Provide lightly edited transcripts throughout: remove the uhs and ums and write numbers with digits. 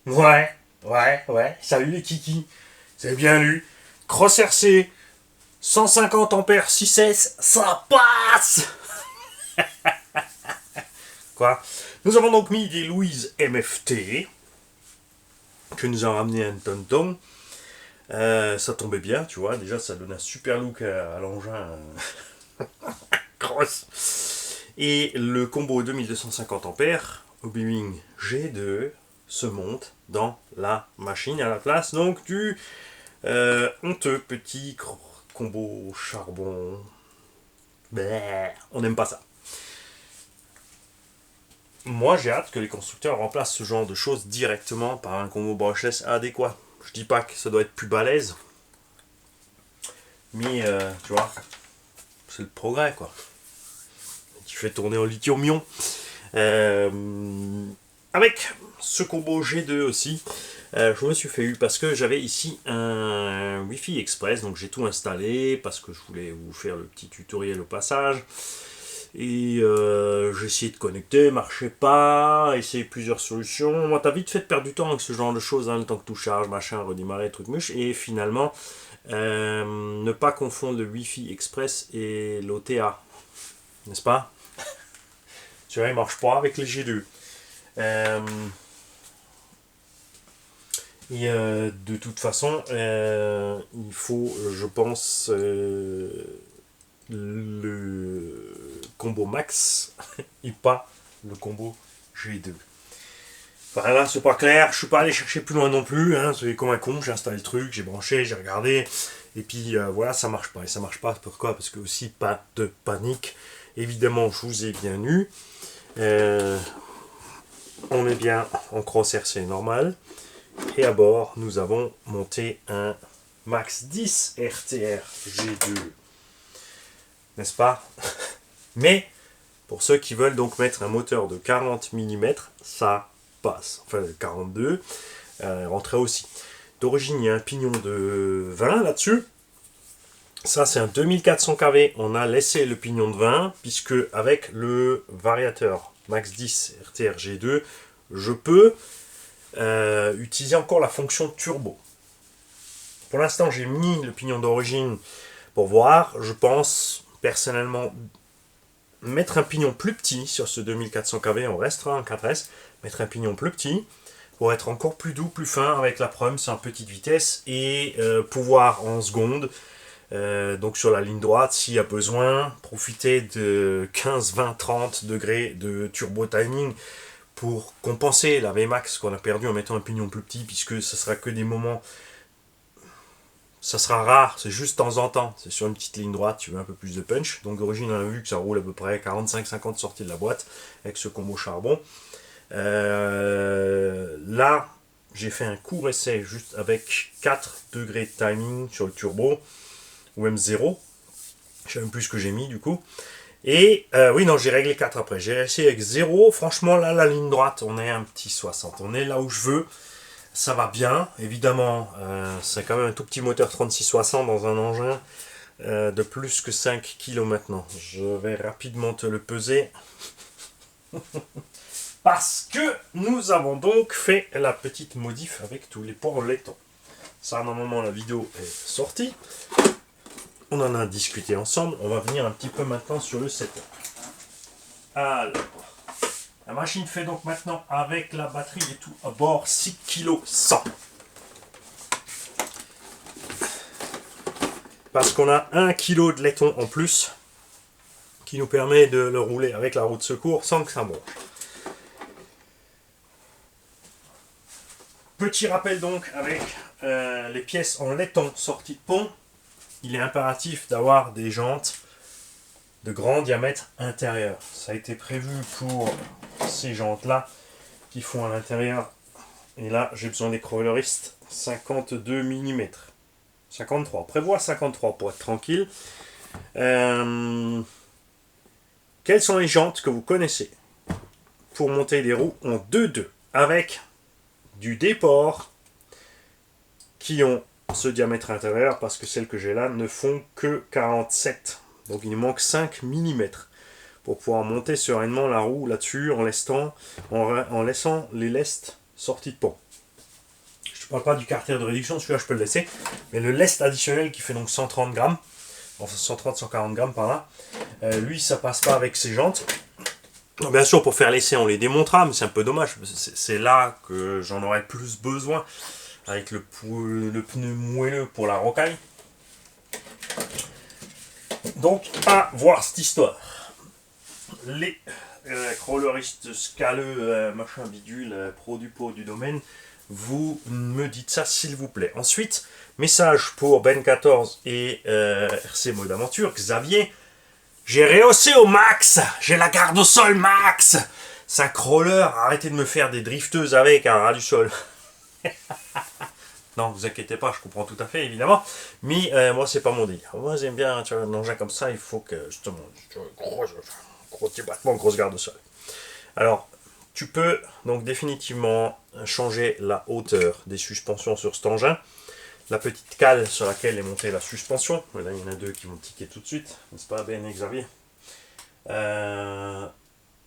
Ouais. Salut les kikis. Vous avez bien lu. Cross RC, 150 ampères 6S, ça passe. Quoi. Nous avons donc mis des Louise MFT que nous avons ramené à un tonton. Ça tombait bien, tu vois. Déjà, ça donne un super look à l'engin cross. Et le combo 2250 ampères au Bewing G2 se monte dans la machine à la place donc du honteux petit combo charbon. On n'aime pas ça. Moi, j'ai hâte que les constructeurs remplacent ce genre de choses directement par un combo brushless adéquat. Je dis pas que ça doit être plus balèze, mais tu vois, c'est le progrès quoi. Tu fais tourner en lithium-ion. Avec ce combo G2 aussi, je me suis fait eu parce que j'avais ici un Wi-Fi Express, donc j'ai tout installé parce que je voulais vous faire le petit tutoriel au passage. Et j'ai essayé de connecter, marchait pas, essayé plusieurs solutions. Moi, t'as vite fait de perdre du temps avec ce genre de choses, hein, le temps que tout charge, machin, redémarrer, truc mouche. Et finalement, ne pas confondre le Wi-Fi Express et l'OTA, n'est-ce pas? Tu vois, il marche pas avec les G2. Et de toute façon, il faut, je pense, le combo max et pas le combo G2. Enfin là, c'est pas clair, je suis pas allé chercher plus loin non plus, hein, c'est comme un con, j'ai installé le truc, j'ai branché, j'ai regardé, et puis voilà, ça marche pas. Et ça marche pas, pourquoi? Parce que aussi, pas de panique. Évidemment, je vous ai bien eu. On est bien en cross RC normal. Et à bord, nous avons monté un Max 10 RTR G2. N'est-ce pas? Mais, pour ceux qui veulent donc mettre un moteur de 40 mm, ça passe. Enfin, 42, rentrait aussi. D'origine, il y a un pignon de 20 là-dessus. Ça, c'est un 2400 kV. On a laissé le pignon de 20, puisque avec le variateur Max 10 RTR G2, je peux utiliser encore la fonction turbo. Pour l'instant, j'ai mis le pignon d'origine pour voir. Je pense personnellement mettre un pignon plus petit sur ce 2400 kV. On restera en 4S. Mettre un pignon plus petit pour être encore plus doux, plus fin avec la prum, c'est en petite vitesse et pouvoir en seconde. Donc sur la ligne droite, s'il y a besoin, profiter de 15, 20, 30 degrés de turbo timing pour compenser la Vmax qu'on a perdu en mettant un pignon plus petit, puisque ce sera que des moments, ça sera rare, c'est juste de temps en temps, c'est sur une petite ligne droite, tu veux un peu plus de punch. Donc d'origine on a vu que ça roule à peu près 45-50 sorties de la boîte avec ce combo charbon. Là, j'ai fait un court essai juste avec 4 degrés de timing sur le turbo, ou même 0, je sais même plus ce que j'ai mis du coup. Et oui, non, j'ai réglé 4 après. J'ai essayé avec 0. Franchement, là, la ligne droite, on est un petit 60. On est là où je veux. Ça va bien. Évidemment, c'est quand même un tout petit moteur 3660 dans un engin de plus que 5 kg maintenant. Je vais rapidement te le peser. Parce que nous avons donc fait la petite modif avec tous les ports laitons. Ça, normalement, la vidéo est sortie. On en a discuté ensemble. On va venir un petit peu maintenant sur le setup. Alors, la machine fait donc maintenant avec la batterie et tout à bord 6 kg 100. Parce qu'on a 1 kg de laiton en plus qui nous permet de le rouler avec la roue de secours sans que ça bronche. Petit rappel donc avec les pièces en laiton sorties de pont. Il est impératif d'avoir des jantes de grand diamètre intérieur. Ça a été prévu pour ces jantes-là qui font à l'intérieur. Et là, j'ai besoin des crawleristes 52 mm. 53. Prévois 53 pour être tranquille. Quelles sont les jantes que vous connaissez pour monter des roues en 2-2 avec du déport qui ont ce diamètre intérieur, parce que celles que j'ai là ne font que 47. Donc il nous manque 5 mm pour pouvoir monter sereinement la roue là-dessus en laissant les lestes sorties de pont. parle pas du carter de réduction, celui-là je peux le laisser. Mais le lest additionnel qui fait donc 130 grammes, enfin 130-140 grammes par là, lui ça passe pas avec ses jantes. Donc, bien sûr pour faire l'essai on les démontera, mais c'est un peu dommage. C'est là que j'en aurais plus besoin avec le pneu moelleux pour la rocaille. Donc à voir cette histoire. Les crawleristes scaleux, machin bidule, pro du pot du domaine, vous me dites ça s'il vous plaît. Ensuite, message pour Ben14 et RC Mode Aventure, Xavier. J'ai rehaussé au max, j'ai la garde au sol max. C'est un crawler, arrêtez de me faire des drifteuses avec un ras du sol. Non, vous inquiétez pas, je comprends tout à fait, évidemment. Mais moi, c'est pas mon délire. Moi, j'aime bien, tu vois, un engin comme ça, il faut que, justement, gros petit battement, grosse garde au sol. Alors, tu peux donc définitivement changer la hauteur des suspensions sur cet engin. La petite cale sur laquelle est montée la suspension. Là, il y en a deux qui vont tiquer tout de suite, n'est-ce pas, Ben et Xavier? Il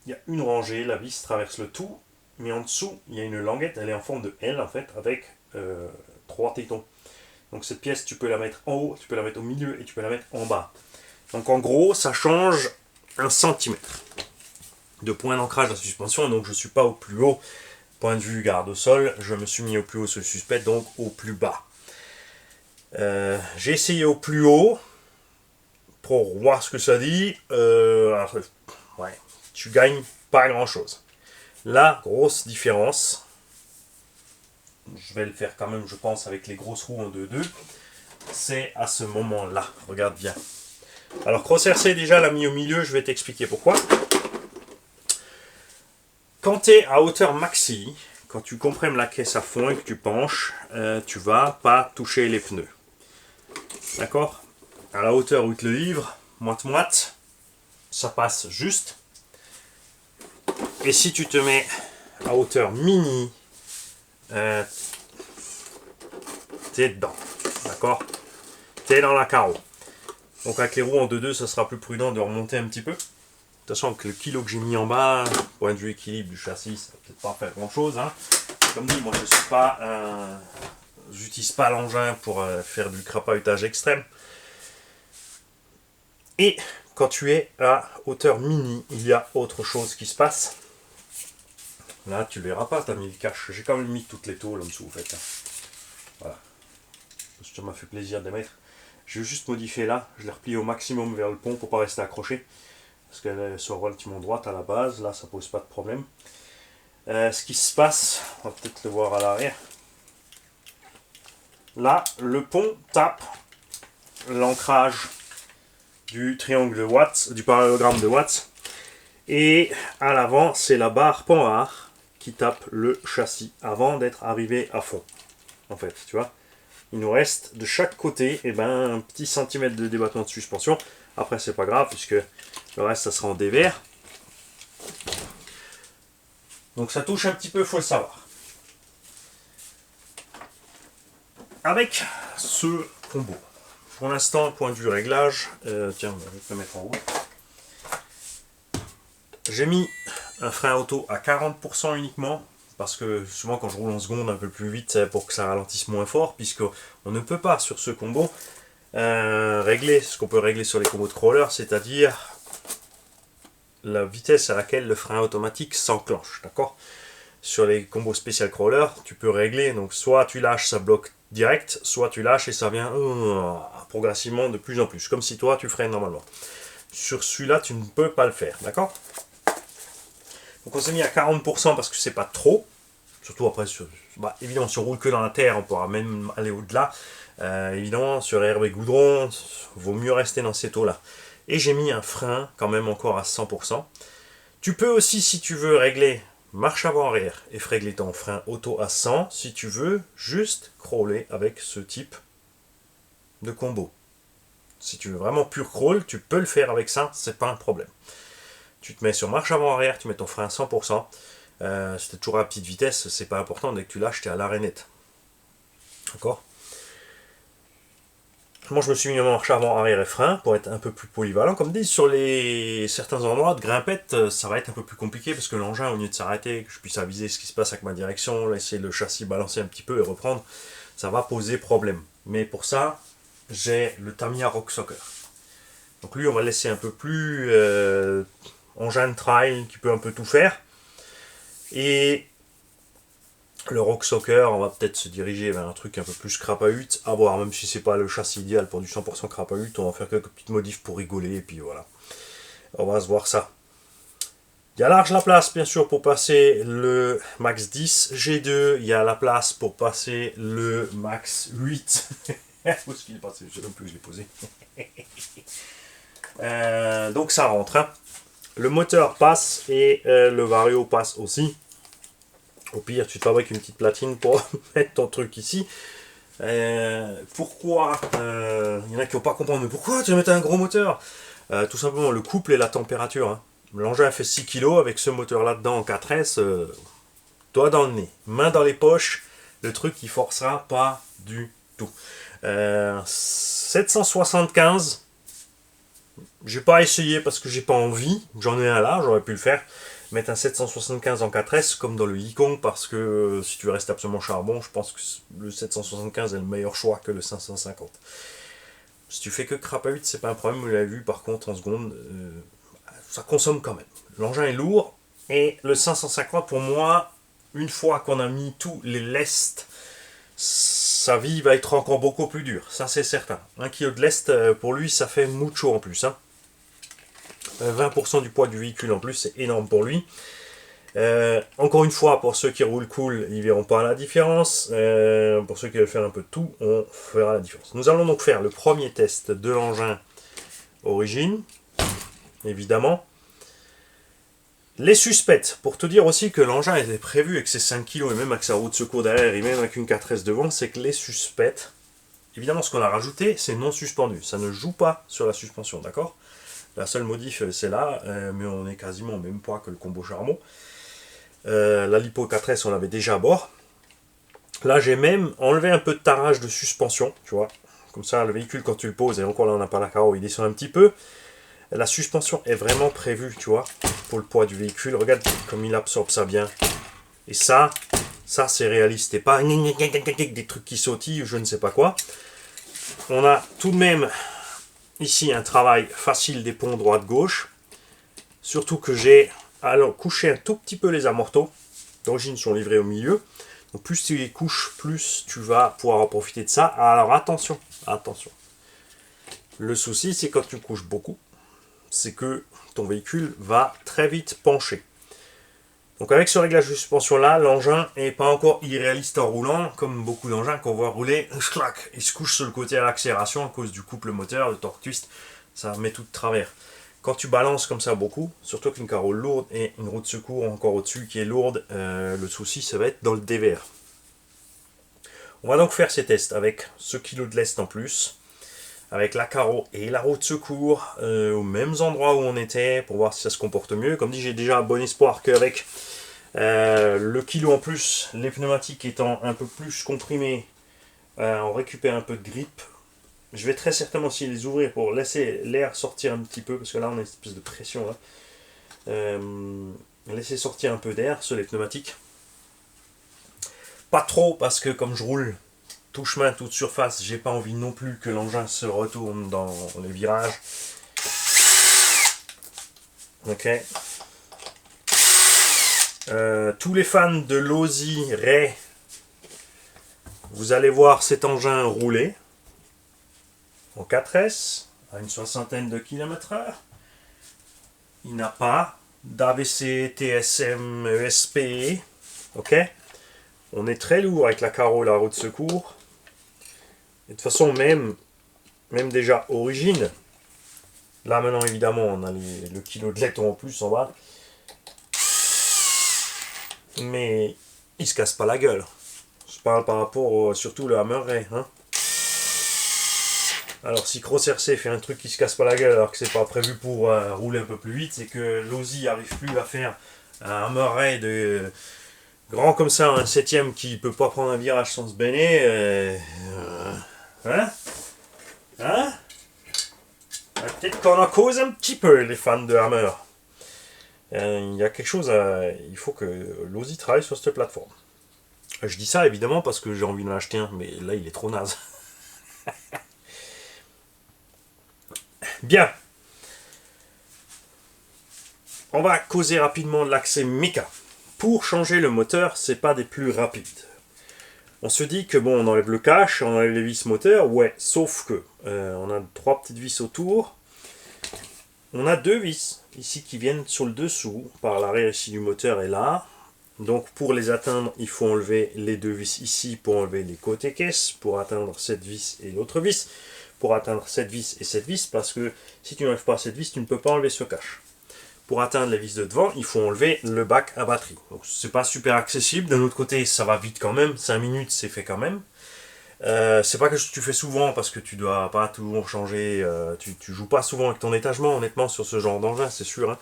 y a une rangée, la vis traverse le tout, mais en dessous, il y a une languette, elle est en forme de L, en fait, avec 3 tétons. Donc cette pièce, tu peux la mettre en haut, tu peux la mettre au milieu et tu peux la mettre en bas. Donc en gros, ça change 1 centimètre de point d'ancrage de la suspension. Donc je ne suis pas au plus haut point de vue garde au sol, je me suis mis au plus haut sur le suspect, donc au plus bas. J'ai essayé au plus haut pour voir ce que ça dit. Alors, ouais, tu gagnes pas grand chose. La grosse différence, je vais le faire quand même, je pense, avec les grosses roues en 2-2, c'est à ce moment-là. Regarde bien. Alors, Cross RC déjà l'a mis au milieu, je vais t'expliquer pourquoi. Quand tu es à hauteur maxi, quand tu comprimes la caisse à fond et que tu penches, tu vas pas toucher les pneus. D'accord? À la hauteur où il te le livre, moite-moite, ça passe juste. Et si tu te mets à hauteur mini, t'es dedans. D'accord? T'es dans la carreau. Donc avec les roues en 2-2, ça sera plus prudent de remonter un petit peu. De toute façon, avec le kilo que j'ai mis en bas, point de vue équilibre du châssis, ça va peut-être pas faire grand chose. Hein. Comme dit, moi je suis pas j'utilise pas l'engin pour faire du crapahutage extrême. Et quand tu es à hauteur mini, il y a autre chose qui se passe. Là, tu ne verras pas, tu as mis le cache. J'ai quand même mis toutes les tôles en dessous, en fait. Voilà. Ça m'a fait plaisir de les mettre. Je vais juste modifier là. Je les replie au maximum vers le pont pour ne pas rester accroché. Parce qu'elle soit relativement droite à la base. Là, ça pose pas de problème. Ce qui se passe, on va peut-être le voir à l'arrière. Là, le pont tape l'ancrage du triangle de Watts, du parallélogramme de Watts. Et à l'avant, c'est la barre Panhard qui tape le châssis avant d'être arrivé à fond. En fait, tu vois, il nous reste de chaque côté un petit centimètre de débattement de suspension. Après, c'est pas grave puisque le reste, ça sera en dévers. Donc ça touche un petit peu, il faut le savoir. Avec ce combo, pour l'instant, point de vue réglage, tiens, je vais te le mettre en haut. J'ai mis un frein auto à 40% uniquement, parce que souvent quand je roule en seconde un peu plus vite, c'est pour que ça ralentisse moins fort, puisqu'on ne peut pas sur ce combo régler ce qu'on peut régler sur les combos de crawler, c'est-à-dire la vitesse à laquelle le frein automatique s'enclenche, d'accord? Sur les combos spécial crawler, tu peux régler, donc soit tu lâches, ça bloque direct, soit tu lâches et ça vient progressivement de plus en plus, comme si toi tu freines normalement. Sur celui-là, tu ne peux pas le faire, d'accord? Donc on s'est mis à 40% parce que c'est pas trop, surtout après, évidemment si on roule que dans la terre, on pourra même aller au-delà. Évidemment sur herbe et goudron, vaut mieux rester dans ces taux-là. Et j'ai mis un frein quand même encore à 100%. Tu peux aussi, si tu veux, régler marche avant-arrière et régler ton frein auto à 100 si tu veux juste crawler avec ce type de combo. Si tu veux vraiment pur crawl, tu peux le faire avec ça, c'est pas un problème. Tu te mets sur marche avant-arrière, tu mets ton frein à 100%. C'était toujours à petite vitesse, c'est pas important, dès que tu lâches, tu es à l'arrêt net. D'accord? moi je me suis mis en marche avant, arrière et frein pour être un peu plus polyvalent. Comme dit, sur certains endroits de grimpette, ça va être un peu plus compliqué parce que l'engin, au lieu de s'arrêter, que je puisse aviser ce qui se passe avec ma direction, laisser le châssis balancer un petit peu et reprendre, ça va poser problème. Mais pour ça, j'ai le Tamiya Rock Soccer. Donc lui, on va laisser un peu plus engin de trail qui peut un peu tout faire. Et le Rock Soccer, on va peut-être se diriger vers un truc un peu plus crapahute, à voir, même si c'est pas le châssis idéal pour du 100% crapahute, on va faire quelques petites modifs pour rigoler, et puis voilà. On va se voir ça. Il y a large la place, bien sûr, pour passer le Max 10 G2, il y a la place pour passer le Max 8. Où est-ce qu'il est passé? Je ne sais même plus où je l'ai posé. Donc ça rentre. Hein. Le moteur passe et le Vario passe aussi. Au pire, tu te fabriques une petite platine pour mettre ton truc ici. Pourquoi il y en a qui n'ont pas compris, mais pourquoi tu vas mettre un gros moteur? Tout simplement le couple et la température. Hein. L'engin fait 6 kg avec ce moteur là-dedans en 4S. Doigt dans le nez, main dans les poches. Le truc il forcera pas du tout. 775. J'ai pas essayé parce que j'ai pas envie. J'en ai un là, j'aurais pu le faire. Mettre un 775 en 4S comme dans le Yikong parce que si tu restes absolument charbon, je pense que le 775 est le meilleur choix que le 550. Si tu fais que crapahute, c'est pas un problème. Vous l'avez vu par contre en seconde, ça consomme quand même. L'engin est lourd et le 550 pour moi, une fois qu'on a mis tous les lestes, sa vie va être encore beaucoup plus dure. Ça c'est certain. 1 kg de lest pour lui, ça fait mucho en plus. Hein. 20% du poids du véhicule en plus, c'est énorme pour lui. Encore une fois, pour ceux qui roulent cool, ils verront pas la différence. Pour ceux qui veulent faire un peu de tout, on fera la différence. Nous allons donc faire le premier test de l'engin origine, évidemment. Les suspects, pour te dire aussi que l'engin était prévu avec ses 5 kg et même avec sa roue de secours derrière et même avec une 4S devant, c'est que les suspects, évidemment ce qu'on a rajouté, c'est non suspendu. Ça ne joue pas sur la suspension, d'accord? La seule modif, c'est là, mais on est quasiment au même poids que le combo charbon. La Lipo 4S, on l'avait déjà à bord. Là, j'ai même enlevé un peu de tarage de suspension, tu vois. Comme ça, le véhicule, quand tu le poses, et encore là, on n'a pas la carreau, il descend un petit peu. La suspension est vraiment prévue, tu vois, pour le poids du véhicule. Regarde comme il absorbe ça bien. Et ça c'est réaliste. Et pas des trucs qui sautillent, je ne sais pas quoi. On a tout de même ici un travail facile des ponts droite-gauche. Surtout que j'ai couché un tout petit peu les amortos. D'origine sont livrés au milieu. Donc plus tu les couches, plus tu vas pouvoir en profiter de ça. Alors attention. Le souci, c'est quand tu couches beaucoup, c'est que ton véhicule va très vite pencher. Donc avec ce réglage de suspension là, l'engin n'est pas encore irréaliste en roulant, comme beaucoup d'engins qu'on voit rouler, il se couche sur le côté à l'accélération à cause du couple moteur, le torque twist, ça met tout de travers. Quand tu balances comme ça beaucoup, surtout qu'une carole lourde et une roue de secours encore au-dessus qui est lourde, le souci ça va être dans le dévers. On va donc faire ces tests avec ce kilo de lest en plus, avec la carreau et la roue de secours aux mêmes endroits où on était pour voir si ça se comporte mieux. Comme dit, j'ai déjà un bon espoir qu'avec le kilo en plus, les pneumatiques étant un peu plus comprimés, on récupère un peu de grippe. Je vais très certainement aussi les ouvrir pour laisser l'air sortir un petit peu, parce que là on a une espèce de pression là. Laisser sortir un peu d'air sur les pneumatiques. Pas trop, parce que comme je roule tout chemin, toute surface, j'ai pas envie non plus que l'engin se retourne dans les virages. Ok. Tous les fans de l'Audi Ray, vous allez voir cet engin rouler en 4S à une soixantaine de km/h. Il n'a pas d'AVC, TSM, ESP. Ok. On est très lourd avec la carreau et la roue de secours. Et de toute façon, même déjà origine, là maintenant évidemment on a le kilo de laiton en plus en bas, mais il se casse pas la gueule. Je parle par rapport surtout le Hammer Ray. Hein. Alors si Cross RC fait un truc qui se casse pas la gueule alors que c'est pas prévu pour rouler un peu plus vite, c'est que l'Audi arrive plus à faire un Hammer Ray de grand comme ça, un 7ème qui peut pas prendre un virage sans se baigner. Hein? Hein? Peut-être qu'on en cause un petit peu, les fans de Hammer. Il y a quelque chose à... Il faut que l'OSI travaille sur cette plateforme. Je dis ça évidemment parce que j'ai envie d'en acheter un, mais là il est trop naze. Bien. On va causer rapidement de l'accès Mica. Pour changer le moteur, c'est pas des plus rapides. On se dit que bon, on enlève le cache, on enlève les vis moteurs, ouais, sauf que on a 3 petites vis autour. On a 2 vis ici qui viennent sur le dessous, par l'arrière ici du moteur et là. Donc pour les atteindre, il faut enlever les 2 vis ici pour enlever les côtés caisse, pour atteindre cette vis et l'autre vis, pour atteindre cette vis et cette vis, parce que si tu n'enlèves pas cette vis, tu ne peux pas enlever ce cache. Pour atteindre la vis de devant, il faut enlever le bac à batterie. Donc c'est pas super accessible. D'un autre côté, ça va vite quand même. 5 minutes, c'est fait quand même. C'est pas quelque chose que tu fais souvent parce que tu dois pas toujours changer. Tu joues pas souvent avec ton étagement, honnêtement, sur ce genre d'engin, c'est sûr.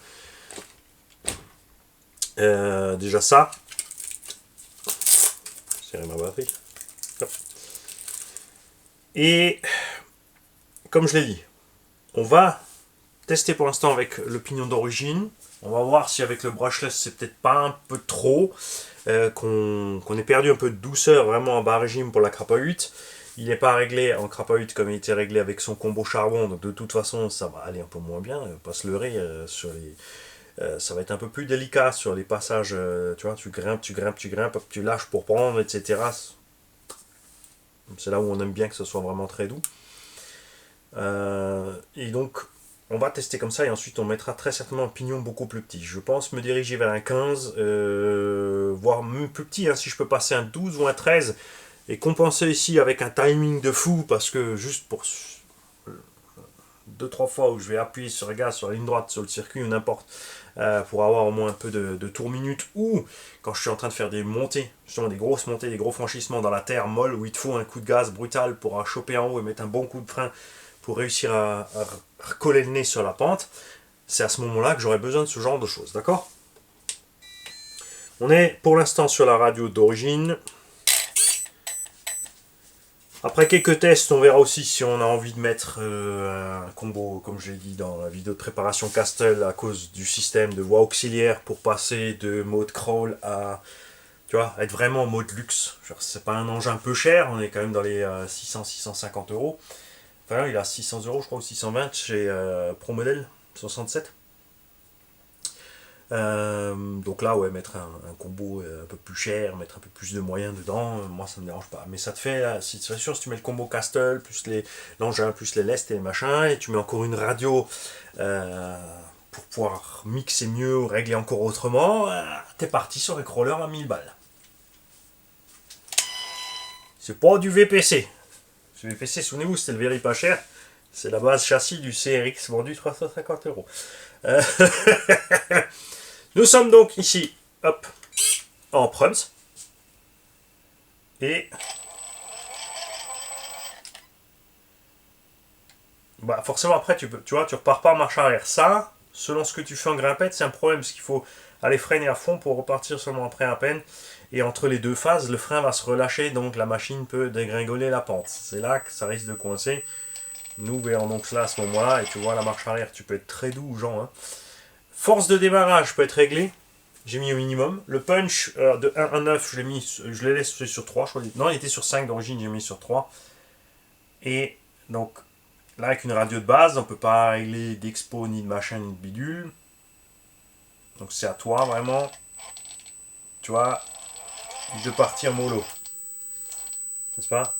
Hein. Déjà ça. Serrer ma batterie. Hop. Et comme je l'ai dit, on va tester pour l'instant avec le pignon d'origine. On va voir si avec le brushless c'est peut-être pas un peu trop, qu'on ait perdu un peu de douceur vraiment en bas régime pour la Crapa 8. Il n'est pas réglé en Crapa 8 comme il était réglé avec son combo charbon, donc de toute façon ça va aller un peu moins bien, pas se leurrer sur les... ça va être un peu plus délicat sur les passages, tu vois, tu grimpes, hop, tu lâches pour prendre, etc. C'est là où on aime bien que ce soit vraiment très doux. Et donc on va tester comme ça et ensuite on mettra très certainement un pignon beaucoup plus petit. Je pense me diriger vers un 15, voire même plus petit, hein, si je peux passer un 12 ou un 13 et compenser ici avec un timing de fou parce que juste pour 2-3 fois où je vais appuyer sur le gaz, sur la ligne droite, sur le circuit ou n'importe, pour avoir au moins un peu de tour minute ou quand je suis en train de faire des montées, justement des grosses montées, des gros franchissements dans la terre molle où il te faut un coup de gaz brutal pour choper en haut et mettre un bon coup de frein pour réussir à recoller le nez sur la pente, c'est à ce moment-là que j'aurais besoin de ce genre de choses, d'accord? On est pour l'instant sur la radio d'origine. Après quelques tests, on verra aussi si on a envie de mettre un combo, comme je l'ai dit dans la vidéo de préparation Castle, à cause du système de voie auxiliaire pour passer de mode crawl à, tu vois, être vraiment en mode luxe. C'est pas un engin peu cher, on est quand même dans les 600-650 euros. Enfin, il a 600 euros, je crois, ou 620 chez Pro Model 67. Donc là, ouais, mettre un combo un peu plus cher, mettre un peu plus de moyens dedans, moi ça me dérange pas. Mais ça te fait, si tu mets le combo Castle, plus l'engin, plus les lestes et les machins, et tu mets encore une radio pour pouvoir mixer mieux ou régler encore autrement, t'es parti sur un crawler à 1000 balles. C'est pas du VPC. Ce VPC, souvenez-vous, c'était le very pas cher. C'est la base châssis du CRX vendu 350 euros. Nous sommes donc ici, hop, en Prums. Et bah forcément après tu vois, tu repars pas en marche arrière. Ça, selon ce que tu fais en grimpette, c'est un problème parce qu'il faut aller freiner à fond pour repartir seulement après à peine. Et entre les deux phases, le frein va se relâcher, donc la machine peut dégringoler la pente. C'est là que ça risque de coincer. Nous verrons donc cela à ce moment-là. Et tu vois, la marche arrière, tu peux être très doux, Jean. Hein. Force de démarrage peut être réglée. J'ai mis au minimum. Le punch de 1 à 9, je l'ai laissé sur 3. Je crois. Non, il était sur 5 d'origine, j'ai mis sur 3. Et donc, là, avec une radio de base, on ne peut pas régler d'expo, ni de machin, ni de bidule. Donc, c'est à toi, vraiment, tu vois, de partir mollo. N'est-ce pas?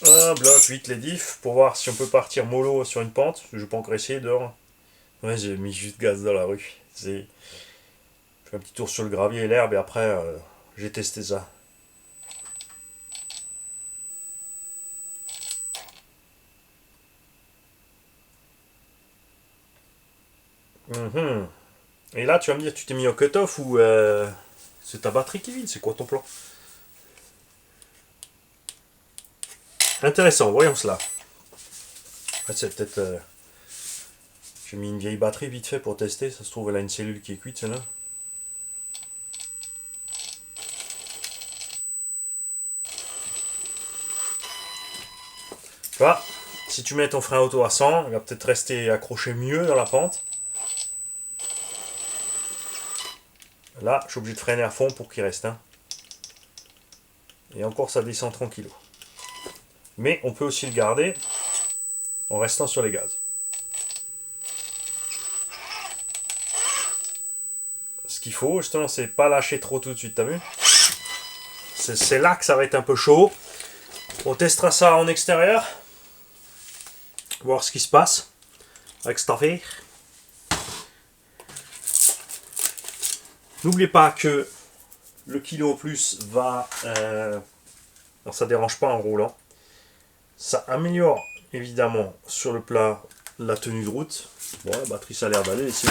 Un bloc 8 les diffs pour voir si on peut partir mollo sur une pente. Je n'ai pas encore essayé dehors. Ouais, j'ai mis juste gaz dans la rue. Je fais un petit tour sur le gravier et l'herbe et après j'ai testé ça. Et là, tu vas me dire, tu t'es mis au cut-off ou c'est ta batterie qui vide? C'est quoi ton plan? Intéressant, voyons cela. C'est peut-être... j'ai mis une vieille batterie vite fait pour tester. Ça se trouve, elle a une cellule qui est cuite, celle-là. vois, si tu mets ton frein auto à 100, il va peut-être rester accroché mieux dans la pente. Là, je suis obligé de freiner à fond pour qu'il reste. Hein. Et encore, ça descend tranquillement. Mais on peut aussi le garder en restant sur les gaz. Ce qu'il faut, justement, c'est pas lâcher trop tout de suite, t'as vu? C'est là que ça va être un peu chaud. On testera ça en extérieur. Voir ce qui se passe avec cette affaire. N'oubliez pas que le kilo en plus va... alors ça dérange pas en roulant. Ça améliore évidemment sur le plat la tenue de route. Bon, la batterie ça a l'air d'aller ici.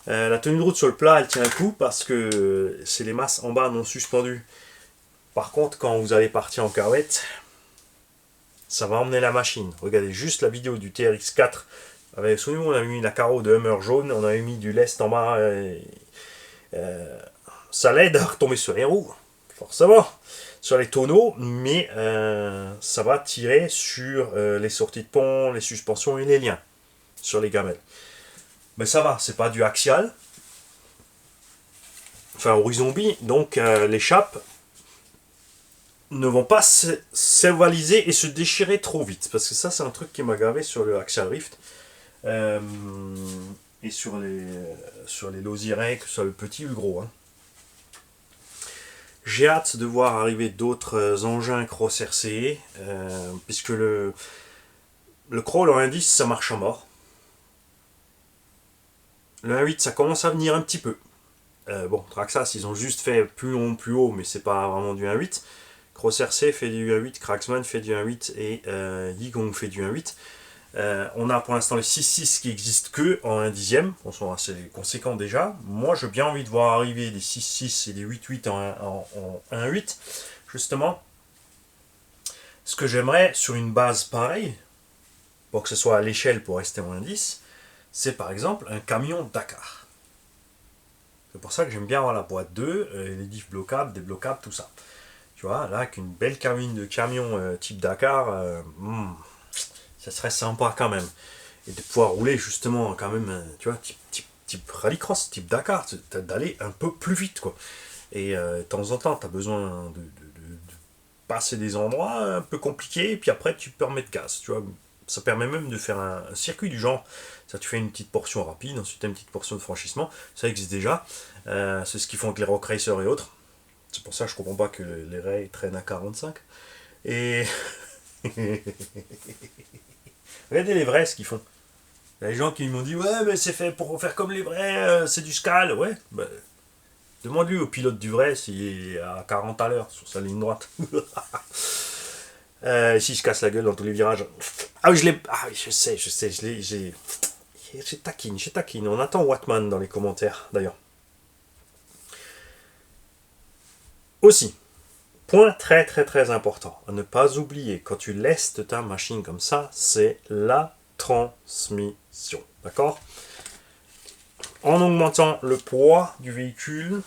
La tenue de route sur le plat elle tient un coup parce que c'est les masses en bas non suspendues. Par contre quand vous allez partir en carouette, ça va emmener la machine. Regardez juste la vidéo du TRX4. Souvenez-vous, on avait mis la carreau de Hummer jaune, on avait mis du lest en bas. Ça l'aide à retomber sur les roues, forcément, sur les tonneaux, mais ça va tirer sur les sorties de pont, les suspensions et les liens sur les gamelles. Mais ça va, c'est pas du axial, enfin horizon bi, donc les chapes ne vont pas s'avaliser et se déchirer trop vite, parce que ça c'est un truc qui m'a gavé sur le Axial Rift et sur les Losirec, que ce soit le petit ou le gros. Hein. J'ai hâte de voir arriver d'autres engins Cross RCE, puisque le crawl en 1.10 ça marche en mort. Le 1.8 ça commence à venir un petit peu. Bon, Traxxas ils ont juste fait plus long, plus haut, mais c'est pas vraiment du 1.8. Cross RC fait du 1.8, Cracksman fait du 1.8 et Yigong fait du 1.8. On a pour l'instant les 6.6 qui existent que en 1 dixième, on sont assez conséquents déjà. Moi j'ai bien envie de voir arriver des 6.6 et des 8.8 en 1.8. Justement, ce que j'aimerais sur une base pareille, pour que ce soit à l'échelle pour rester en 1.10, c'est par exemple un camion Dakar. C'est pour ça que j'aime bien avoir la boîte 2, les diffs bloquables, débloquables, tout ça. Tu vois, là, avec une belle cabine de camion type Dakar, ça serait sympa quand même. Et de pouvoir rouler justement quand même, tu vois, type rallycross, type Dakar, d'aller un peu plus vite, quoi. Et de temps en temps, tu as besoin de passer des endroits un peu compliqués, et puis après, tu peux remettre gaz, tu vois. Ça permet même de faire un circuit du genre. Ça, tu fais une petite portion rapide, ensuite une petite portion de franchissement. Ça existe déjà. C'est ce qu'ils font avec les Rock Racers et autres. C'est pour ça que je comprends pas que les rays traînent à 45. Et regardez les vrais ce qu'ils font. Il y a des gens qui m'ont dit ouais mais c'est fait pour faire comme les vrais, c'est du scal. Ouais, bah, demande-lui au pilote du vrai s'il est à 40 à l'heure sur sa ligne droite. Ici je casse la gueule dans tous les virages. Ah oui, je sais, j'ai taquine. On attend Wattman dans les commentaires d'ailleurs. Aussi, point très très important à ne pas oublier quand tu laisses ta machine comme ça, c'est la transmission. D'accord? En augmentant le poids du véhicule,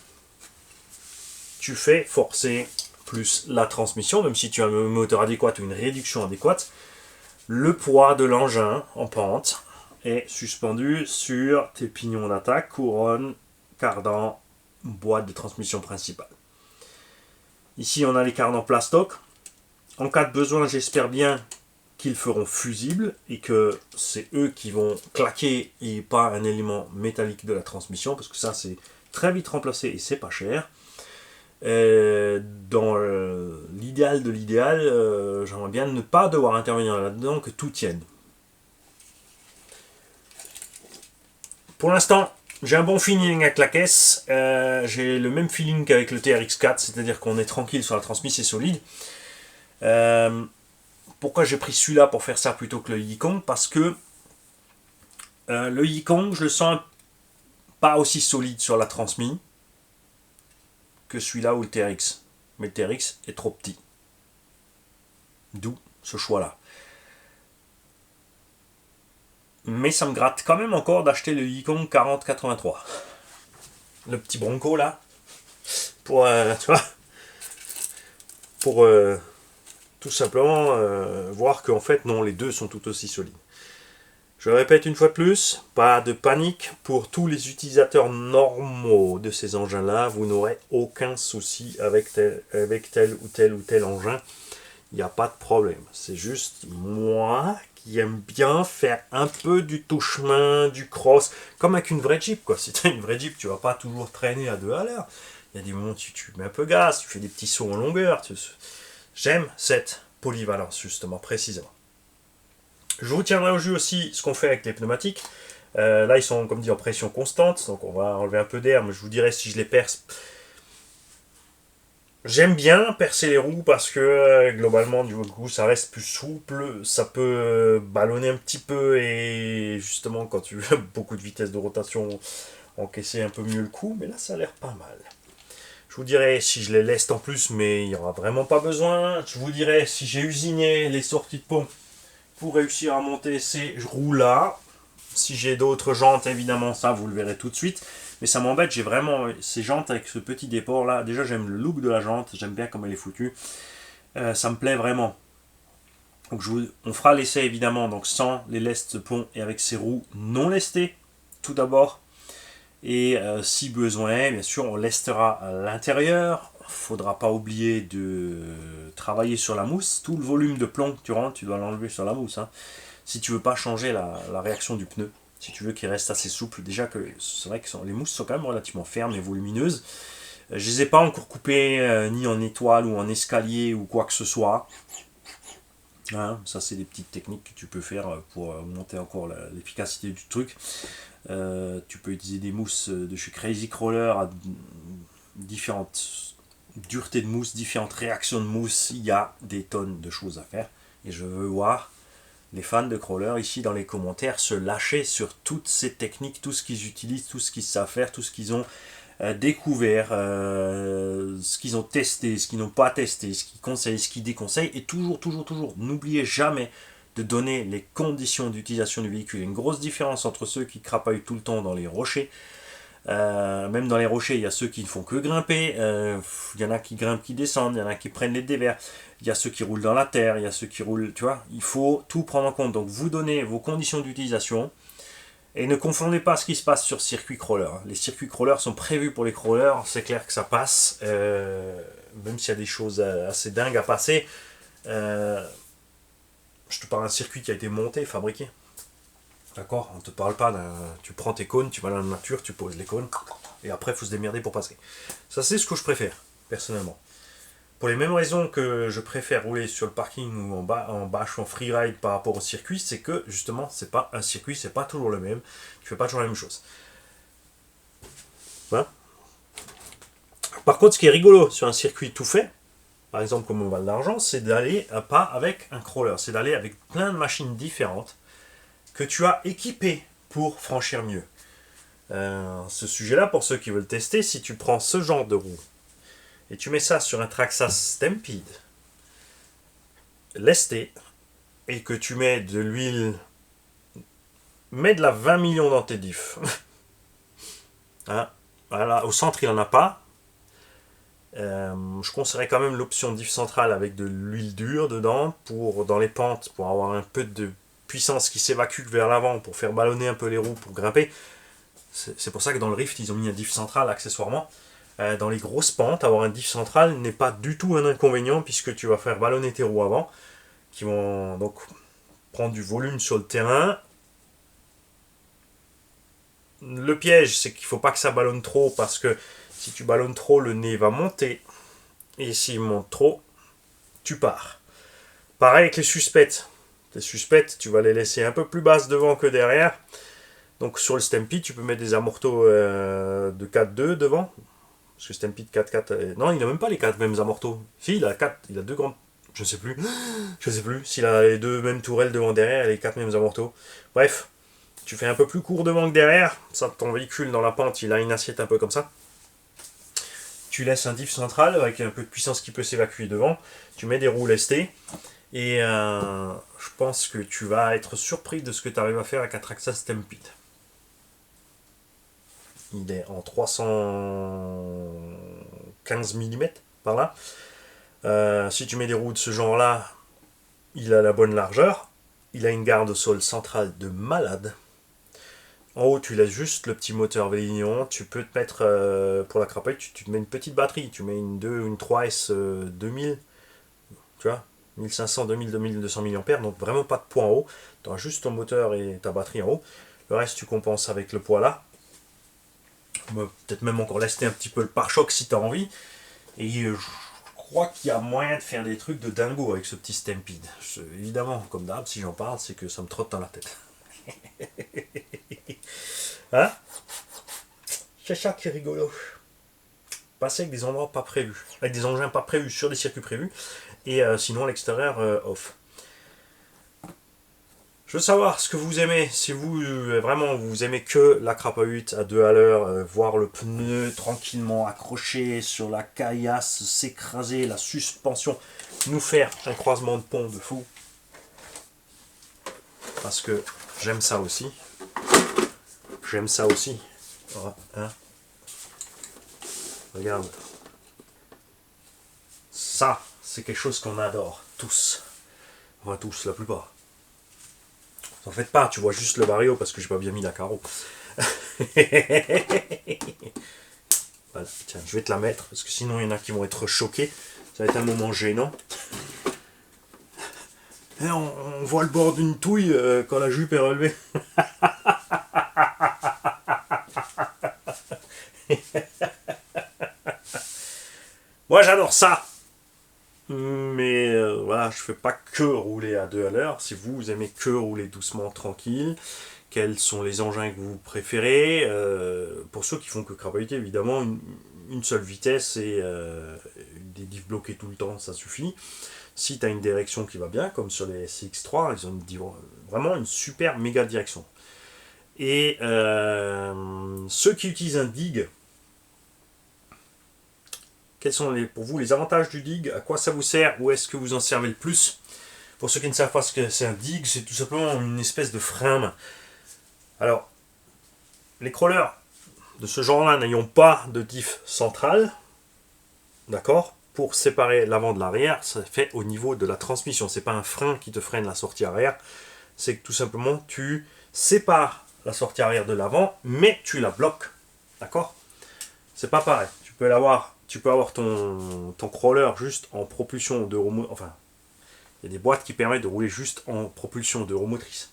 tu fais forcer plus la transmission, même si tu as un moteur adéquat ou une réduction adéquate, le poids de l'engin en pente est suspendu sur tes pignons d'attaque, couronne, cardan, boîte de transmission principale. Ici, on a les cardans plastoc. En cas de besoin, j'espère bien qu'ils feront fusibles et que c'est eux qui vont claquer et pas un élément métallique de la transmission, parce que ça, c'est très vite remplacé et c'est pas cher. Dans l'idéal de l'idéal, j'aimerais bien ne pas devoir intervenir là-dedans, que tout tienne. Pour l'instant, j'ai un bon feeling avec la caisse, j'ai le même feeling qu'avec le TRX4, c'est-à-dire qu'on est tranquille sur la transmission, c'est solide. Pourquoi j'ai pris celui-là pour faire ça plutôt que le Yikong? Parce que le Yikong, je le sens pas aussi solide sur la transmission que celui-là ou le TRX. Mais le TRX est trop petit. D'où ce choix-là. Mais ça me gratte quand même encore d'acheter le Yikong 4083. Le petit Bronco là. Pour, tu vois, pour tout simplement voir qu'en fait, non, les deux sont tout aussi solides. Je répète une fois de plus, pas de panique. Pour tous les utilisateurs normaux de ces engins-là, vous n'aurez aucun souci avec tel ou tel engin. Il n'y a pas de problème. C'est juste moi qui aime bien faire un peu du touche-main, du cross, comme avec une vraie Jeep, quoi. Si tu as une vraie Jeep, tu vas pas toujours traîner à 2 à l'heure. Il y a des moments où tu mets un peu gaz, tu fais des petits sauts en longueur. J'aime cette polyvalence, justement, précisément. Je vous tiendrai au jus aussi ce qu'on fait avec les pneumatiques. Là, ils sont, comme dit, en pression constante, donc on va enlever un peu d'air, mais je vous dirai si je les perce. J'aime bien percer les roues parce que globalement, du coup, ça reste plus souple, ça peut ballonner un petit peu et justement, quand tu as beaucoup de vitesse de rotation, encaisser un peu mieux le coup, mais là, ça a l'air pas mal. Je vous dirai si je les leste en plus, mais il n'y aura vraiment pas besoin. Je vous dirai si j'ai usiné les sorties de pompe pour réussir à monter ces roues-là. Si j'ai d'autres jantes, évidemment, ça, vous le verrez tout de suite. Mais ça m'embête, j'ai vraiment ces jantes avec ce petit déport là. Déjà, j'aime le look de la jante, j'aime bien comme elle est foutue. Ça me plaît vraiment. Donc, on fera l'essai évidemment, donc sans les lestes de pont et avec ces roues non lestées, tout d'abord. Et si besoin, bien sûr, on lestera à l'intérieur. Il ne faudra pas oublier de travailler sur la mousse. Tout le volume de plomb que tu rentres, tu dois l'enlever sur la mousse. Hein. Si tu veux pas changer la réaction du pneu, si tu veux qu'il reste assez souple, déjà que c'est vrai que les mousses sont quand même relativement fermes et volumineuses. Je les ai pas encore coupées ni en étoile ou en escalier ou quoi que ce soit. Hein, ça c'est des petites techniques que tu peux faire pour monter encore l'efficacité du truc. Tu peux utiliser des mousses de chez Crazy Crawler à différentes duretés de mousse, différentes réactions de mousse. Il y a des tonnes de choses à faire et je veux voir les fans de crawler ici dans les commentaires se lâcher sur toutes ces techniques, tout ce qu'ils utilisent, tout ce qu'ils savent faire, tout ce qu'ils ont découvert, ce qu'ils ont testé, ce qu'ils n'ont pas testé, ce qu'ils conseillent, ce qu'ils déconseillent. Et toujours, n'oubliez jamais de donner les conditions d'utilisation du véhicule. Il y a une grosse différence entre ceux qui crapaillent tout le temps dans les rochers. Même dans les rochers, il y a ceux qui ne font que grimper, il y en a qui grimpent, qui descendent, il y en a qui prennent les dévers, il y a ceux qui roulent dans la terre, il y a ceux qui roulent, tu vois, il faut tout prendre en compte. Donc vous donnez vos conditions d'utilisation et ne confondez pas ce qui se passe sur circuit crawler. Les circuits crawlers sont prévus pour les crawlers, c'est clair que ça passe, même s'il y a des choses assez dingues à passer. Je te parle d'un circuit qui a été monté, fabriqué. D'accord, on ne te parle pas d'un. Tu prends tes cônes, tu vas dans la nature, tu poses les cônes, et après il faut se démerder pour passer. Ça, c'est ce que je préfère, personnellement. Pour les mêmes raisons que je préfère rouler sur le parking ou en bâche ou en freeride par rapport au circuit, c'est que justement, c'est pas un circuit, c'est pas toujours le même. Tu fais pas toujours la même chose. Voilà. Par contre, ce qui est rigolo sur un circuit tout fait, par exemple comme au Val d'Argent, c'est d'aller pas avec un crawler, c'est d'aller avec plein de machines différentes que tu as équipé pour franchir mieux. Ce sujet-là, pour ceux qui veulent tester, si tu prends ce genre de roue et tu mets ça sur un Traxxas Stampede lesté et que tu mets de l'huile, mets de la 20 millions dans tes diffs. Hein, voilà, au centre, il n'en a pas. Je conseillerais quand même l'option diff centrale avec de l'huile dure dedans pour dans les pentes pour avoir un peu de puissance qui s'évacue vers l'avant pour faire ballonner un peu les roues pour grimper. C'est pour ça que dans le Rift ils ont mis un diff central accessoirement. Dans les grosses pentes, avoir un diff central n'est pas du tout un inconvénient puisque tu vas faire ballonner tes roues avant qui vont donc prendre du volume sur le terrain. Le piège c'est qu'il ne faut pas que ça ballonne trop parce que si tu ballonnes trop le nez va monter et s'il monte trop tu pars. Pareil avec les suspects. Les suspects, tu vas les laisser un peu plus basses devant que derrière. Donc sur le Stampede, tu peux mettre des amortos de 4-2 devant. Parce que Stampede 4-4... non, il n'a même pas les 4 mêmes amortos. Si, il a 4, il a 2 grandes... Je sais plus. Je sais plus. S'il a les 2 mêmes tourelles devant derrière et les 4 mêmes amortos. Bref, tu fais un peu plus court devant que derrière. Ça, ton véhicule dans la pente, il a une assiette un peu comme ça. Tu laisses un diff central avec un peu de puissance qui peut s'évacuer devant. Tu mets des roues lestées. Et je pense que tu vas être surpris de ce que tu arrives à faire avec un Traxxas Stampede. Il est en 315 mm par là. Si tu mets des roues de ce genre-là, il a la bonne largeur. Il a une garde au sol centrale de malade. En haut, tu laisses juste le petit moteur Vélignon. Tu peux te mettre, pour la crapette, tu te mets une petite batterie. Tu mets une 2 ou une 3S 2000, tu vois, 1500, 2000, 2200 mAh. Donc vraiment pas de poids en haut. Tu as juste ton moteur et ta batterie en haut. Le reste, tu compenses avec le poids là. Peut-être même encore lester un petit peu le pare-choc si tu as envie. Et je crois qu'il y a moyen de faire des trucs de dingo avec ce petit Stampede. Évidemment, comme d'hab, si j'en parle, c'est que ça me trotte dans la tête. Hein? C'est ça qui est rigolo. Passer avec des endroits pas prévus, avec des engins pas prévus sur des circuits prévus, et sinon à l'extérieur off. Je veux savoir ce que vous aimez, si vous vraiment vous aimez que la crapahute à 2 à l'heure, voir le pneu tranquillement accroché sur la caillasse, s'écraser, la suspension, nous faire un croisement de pont de fou. Parce que j'aime ça aussi. J'aime ça aussi. Hein? Regarde. Ça, c'est quelque chose qu'on adore, tous. Enfin, tous, la plupart. T'en faites pas, tu vois juste le Vario parce que j'ai pas bien mis la carreau. Voilà, tiens, je vais te la mettre parce que sinon il y en a qui vont être choqués. Ça va être un moment gênant. Et on voit le bord d'une touille quand la jupe est relevée. Moi j'adore ça. Mais voilà, je fais pas que rouler à 2 à l'heure. Si vous aimez que rouler doucement, tranquille, quels sont les engins que vous préférez? Pour ceux qui font que crapahuter, évidemment, une seule vitesse et des diffs bloqués tout le temps, ça suffit. Si tu as une direction qui va bien, comme sur les CX3, ils ont vraiment une super méga direction. Et ceux qui utilisent un dig, quels sont pour vous les avantages du dig? À quoi ça vous sert? Où est-ce que vous en servez le plus? Pour ceux qui ne savent pas ce que c'est un dig, c'est tout simplement une espèce de frein. Alors, les crawlers de ce genre-là n'ayant pas de diff central, d'accord, pour séparer l'avant de l'arrière, ça fait au niveau de la transmission. C'est pas un frein qui te freine la sortie arrière, c'est que tout simplement tu sépares la sortie arrière de l'avant, mais tu la bloques, d'accord? C'est pas pareil. Tu peux avoir ton crawler juste en propulsion de roue, enfin, il y a des boîtes qui permettent de rouler juste en propulsion de roue motrice.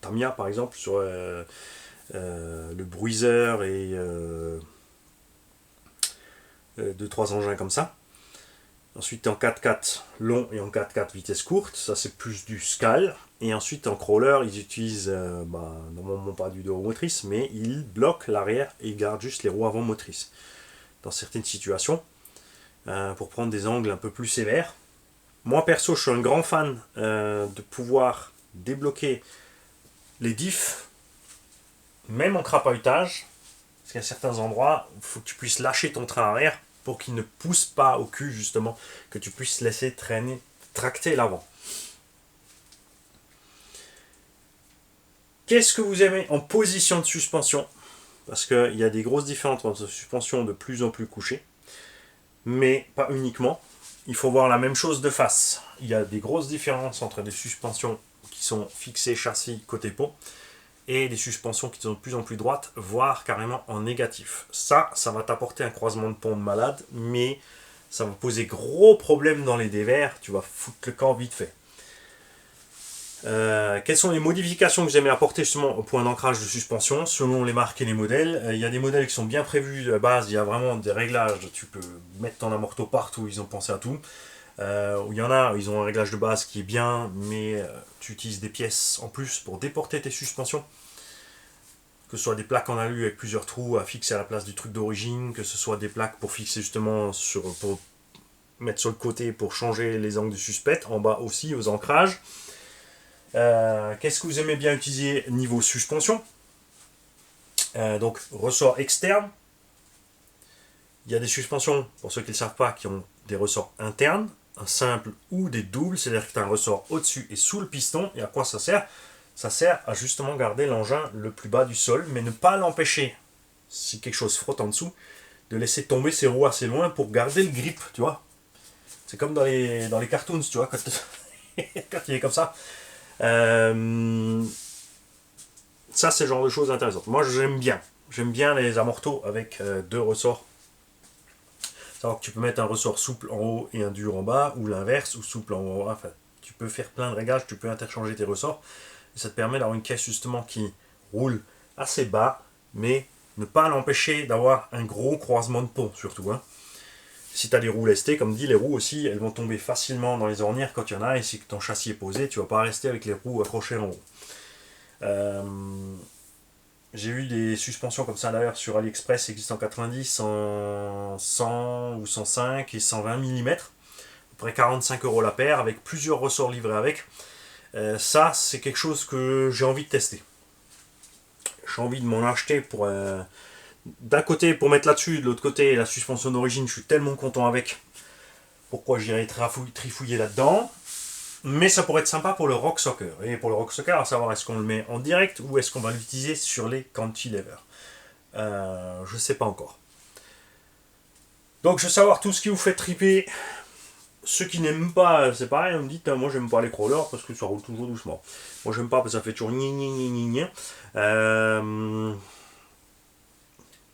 Tamiya par exemple sur le bruiser et 2-3 engins comme ça. Ensuite en 4x4 long et en 4x4 vitesse courte, ça c'est plus du Scal. Et ensuite en crawler ils utilisent normalement pas du dos motrice, mais ils bloquent l'arrière et ils gardent juste les roues avant motrices. Dans certaines situations, pour prendre des angles un peu plus sévères. Moi perso je suis un grand fan de pouvoir débloquer les diffs, même en crapahutage, parce qu'à certains endroits, il faut que tu puisses lâcher ton train arrière pour qu'il ne pousse pas au cul, justement, que tu puisses laisser traîner, tracter l'avant. Qu'est-ce que vous aimez en position de suspension? Parce qu'il y a des grosses différences entre suspension de plus en plus couchée, mais pas uniquement. Il faut voir la même chose de face. Il y a des grosses différences entre des suspensions qui sont fixées châssis côté pont et des suspensions qui sont de plus en plus droites, voire carrément en négatif. Ça va t'apporter un croisement de pont de malade, mais ça va poser gros problèmes dans les dévers, tu vas foutre le camp vite fait. Quelles sont les modifications que vous aimez apporter justement au point d'ancrage de suspension selon les marques et les modèles? Il y a des modèles qui sont bien prévus de base, il y a vraiment des réglages, tu peux mettre ton amorto partout, ils ont pensé à tout. Il y en a, ils ont un réglage de base qui est bien, mais tu utilises des pièces en plus pour déporter tes suspensions. Que ce soit des plaques en alu avec plusieurs trous à fixer à la place du truc d'origine, que ce soit des plaques pour fixer justement pour mettre sur le côté pour changer les angles de suspect, en bas aussi aux ancrages. Qu'est-ce que vous aimez bien utiliser niveau suspension? Donc ressort externe. Il y a des suspensions, pour ceux qui ne le savent pas, qui ont des ressorts internes, un simple ou des doubles, c'est-à-dire que tu as un ressort au-dessus et sous le piston. Et à quoi ça sert? Ça sert à justement garder l'engin le plus bas du sol, mais ne pas l'empêcher, si quelque chose frotte en dessous, de laisser tomber ses roues assez loin pour garder le grip, tu vois. C'est comme dans les cartoons, tu vois, quand, quand il est comme ça. Ça, c'est le genre de choses intéressantes. Moi, j'aime bien. J'aime bien les amortos avec deux ressorts. Savoir que tu peux mettre un ressort souple en haut et un dur en bas, ou l'inverse, ou souple en haut. Enfin, tu peux faire plein de réglages, tu peux interchanger tes ressorts. Et ça te permet d'avoir une caisse justement qui roule assez bas, mais ne pas l'empêcher d'avoir un gros croisement de pont, surtout. Hein. Si tu as des roues lestées, comme dit, les roues aussi, elles vont tomber facilement dans les ornières quand il y en a, et si ton châssis est posé, tu ne vas pas rester avec les roues accrochées en haut. J'ai eu des suspensions comme ça d'ailleurs sur AliExpress, existent en 90, en 100 ou 105 et 120 mm, à peu près 45 € la paire, avec plusieurs ressorts livrés avec. Ça, c'est quelque chose que j'ai envie de tester. J'ai envie de m'en acheter pour... d'un côté pour mettre là-dessus, de l'autre côté la suspension d'origine, je suis tellement content avec. Pourquoi j'irai trifouiller là-dedans. Mais ça pourrait être sympa pour le Rock Soccer. Et pour le Rock Soccer, à savoir est-ce qu'on le met en direct ou est-ce qu'on va l'utiliser sur les cantilevers. Je ne sais pas encore. Donc je veux savoir tout ce qui vous fait triper. Ceux qui n'aiment pas, c'est pareil, on me dit, moi j'aime pas les crawlers parce que ça roule toujours doucement. Moi j'aime pas parce que ça fait toujours gna gna gna gna gna.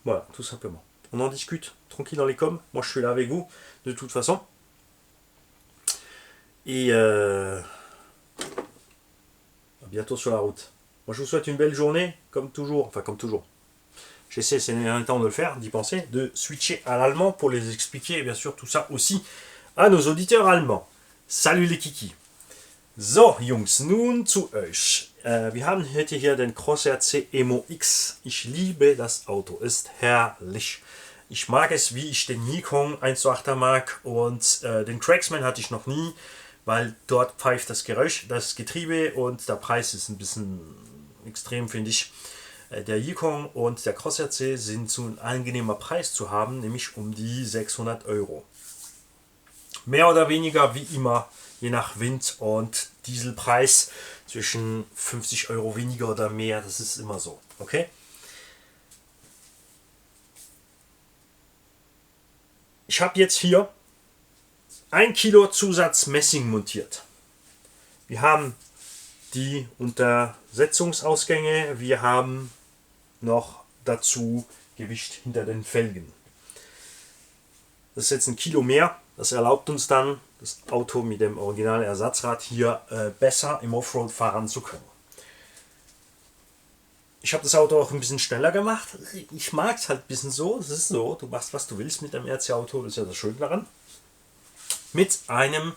Voilà, tout simplement. On en discute tranquille dans les coms. Moi je suis là avec vous, de toute façon. Et à bientôt sur la route. Moi je vous souhaite une belle journée, comme toujours. Enfin comme toujours. J'essaie ces derniers temps de le faire, d'y penser, de switcher à l'allemand pour les expliquer, et bien sûr tout ça aussi à nos auditeurs allemands. Salut les Kiki. So, Jungs, nun zu euch. Wir haben heute hier den Corsair C Emo X. Ich liebe das Auto, ist herrlich. Ich mag es, wie ich den Yukon 1.8er mag und den Cragsman hatte ich noch nie, weil dort pfeift das Geräusch, das Getriebe und der Preis ist ein bisschen extrem, finde ich. Der Yukon und der Corsair C sind zu einem angenehmer Preis zu haben, nämlich um die 600 €. Mehr oder weniger wie immer, je nach Wind und Dieselpreis, zwischen 50 € weniger oder mehr, das ist immer so, okay? Ich habe jetzt hier 1 Kilo Zusatz Messing montiert. Wir haben die Untersetzungsausgänge, wir haben noch dazu Gewicht hinter den Felgen. Das ist jetzt 1 Kilo mehr, das erlaubt uns dann, das Auto mit dem originalen Ersatzrad hier besser im Offroad fahren zu können. Ich habe das Auto auch ein bisschen schneller gemacht. Ich mag es halt ein bisschen so, es ist so, du machst was du willst mit dem RC-Auto, das ist ja das Schöne daran. Mit einem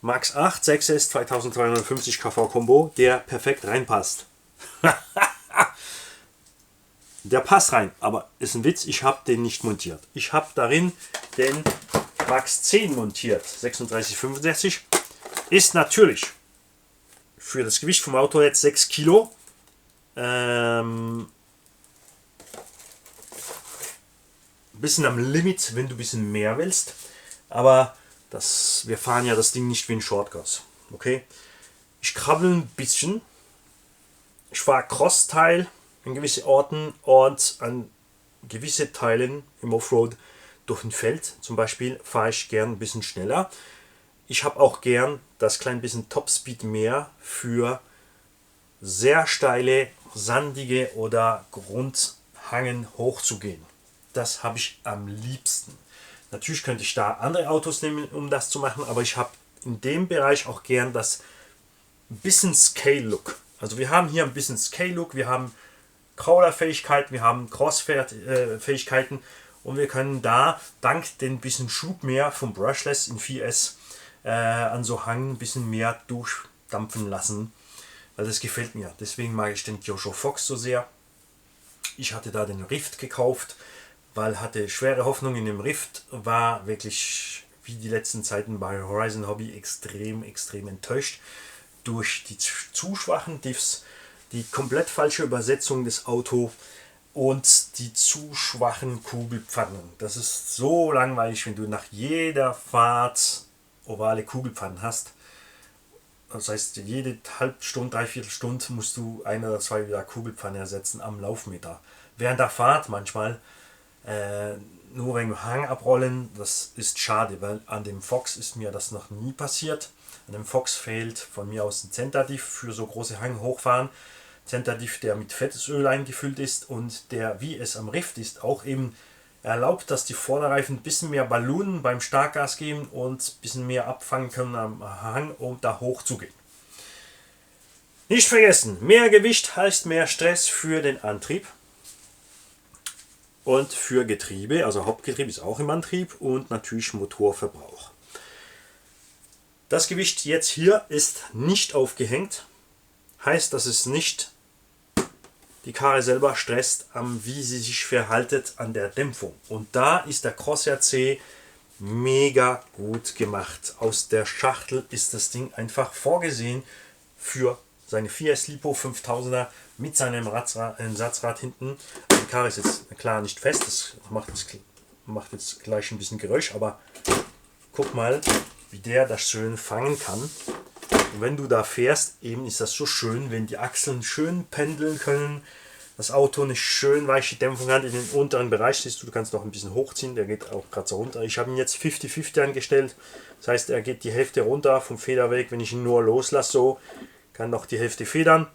Max 8 6S 2250 kV Combo, der perfekt reinpasst. Der passt rein, aber ist ein Witz, ich habe den nicht montiert. Ich habe darin den Max 10 montiert, 3665. Ist natürlich für das Gewicht vom Auto jetzt 6 Kilo. Bisschen am Limit, wenn du ein bisschen mehr willst. Aber wir fahren ja das Ding nicht wie ein Shortcut. Okay? Ich krabbel ein bisschen. Ich fahre Cross-Teil an gewisse Orten und an gewisse Teilen im Offroad durch ein Feld. Zum Beispiel fahre ich gern ein bisschen schneller. Ich habe auch gern das klein bisschen Topspeed mehr für sehr steile, sandige oder Grundhangen hochzugehen. Das habe ich am liebsten. Natürlich könnte ich da andere Autos nehmen, um das zu machen, aber ich habe in dem Bereich auch gern das bisschen Scale-Look. Also wir haben hier ein bisschen Scale-Look, wir haben Crawler-Fähigkeiten, wir haben Cross-Fähigkeiten und wir können da dank den bisschen Schub mehr vom Brushless in 4S an so Hang ein bisschen mehr durchdampfen lassen, weil das gefällt mir. Deswegen mag ich den Kyosho Fox so sehr. Ich hatte da den Rift gekauft, weil hatte schwere Hoffnung in dem Rift, war wirklich wie die letzten Zeiten bei Horizon Hobby extrem enttäuscht durch die zu schwachen Diffs, die komplett falsche Übersetzung des Autos und die zu schwachen Kugelpfannen. Das ist so langweilig, wenn du nach jeder Fahrt ovale Kugelpfannen hast. Das heißt, jede halbe Stunde, dreiviertel Stunde musst du ein oder zwei wieder Kugelpfanne ersetzen am Laufmeter. Während der Fahrt manchmal nur wegen Hang abrollen, das ist schade, weil an dem Fox ist mir das noch nie passiert. An dem Fox fehlt von mir aus ein Zenterdiff für so große Hang hochfahren. Zenterdiff, der mit Fettöl eingefüllt ist und der, wie es am Rift ist, auch eben erlaubt, dass die Vorderreifen ein bisschen mehr Ballonen beim Starkgas geben und ein bisschen mehr abfangen können am Hang, um da hoch zu gehen. Nicht vergessen, mehr Gewicht heißt mehr Stress für den Antrieb und für Getriebe, also Hauptgetriebe ist auch im Antrieb und natürlich Motorverbrauch. Das Gewicht jetzt hier ist nicht aufgehängt, heißt, dass es nicht die Karre selber stresst, wie sie sich verhaltet an der Dämpfung. Und da ist der Corsair C mega gut gemacht. Aus der Schachtel ist das Ding einfach vorgesehen für seine Fiat Lipo 5000er mit seinem Ersatzrad hinten. Die Karre ist jetzt klar nicht fest, das macht jetzt gleich ein bisschen Geräusch, aber guck mal, wie der das schön fangen kann. Und wenn du da fährst, eben ist das so schön, wenn die Achseln schön pendeln können, das Auto eine schön weiche Dämpfung hat in den unteren Bereich, siehst du, du kannst noch ein bisschen hochziehen, der geht auch gerade so runter. Ich habe ihn jetzt 50-50 angestellt, das heißt, er geht die Hälfte runter vom Federweg, wenn ich ihn nur loslasse, so, kann noch die Hälfte federn.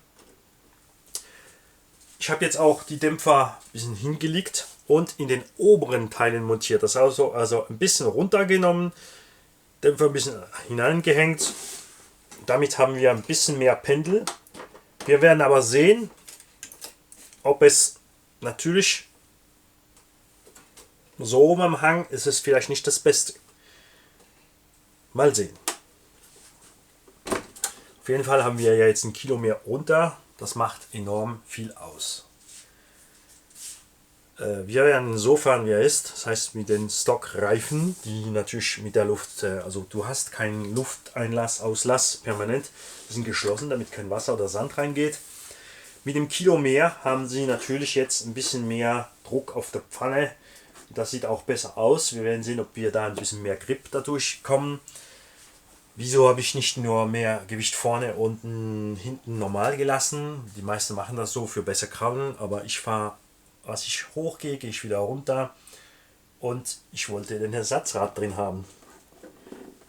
Ich habe jetzt auch die Dämpfer ein bisschen hingelegt und in den oberen Teilen montiert, das also ein bisschen runtergenommen, Dämpfer ein bisschen hineingehängt. Damit haben wir ein bisschen mehr Pendel. Wir werden aber sehen, ob es natürlich so oben am Hang ist es vielleicht nicht das Beste. Mal sehen. Auf jeden Fall haben wir ja jetzt 1 Kilo mehr runter. Das macht enorm viel aus. Wir werden so fahren, wie er ist. Das heißt mit den Stockreifen, die natürlich mit der Luft, also du hast keinen Lufteinlass, Auslass permanent. Die sind geschlossen, damit kein Wasser oder Sand reingeht. Mit dem Kilo mehr haben sie natürlich jetzt ein bisschen mehr Druck auf der Pfanne. Das sieht auch besser aus. Wir werden sehen, ob wir da ein bisschen mehr Grip dadurch kommen. Wieso habe ich nicht nur mehr Gewicht vorne und hinten normal gelassen? Die meisten machen das so für besser Krabbeln, aber ich fahre, was ich hochgehe, gehe ich wieder runter und ich wollte den Ersatzrad drin haben.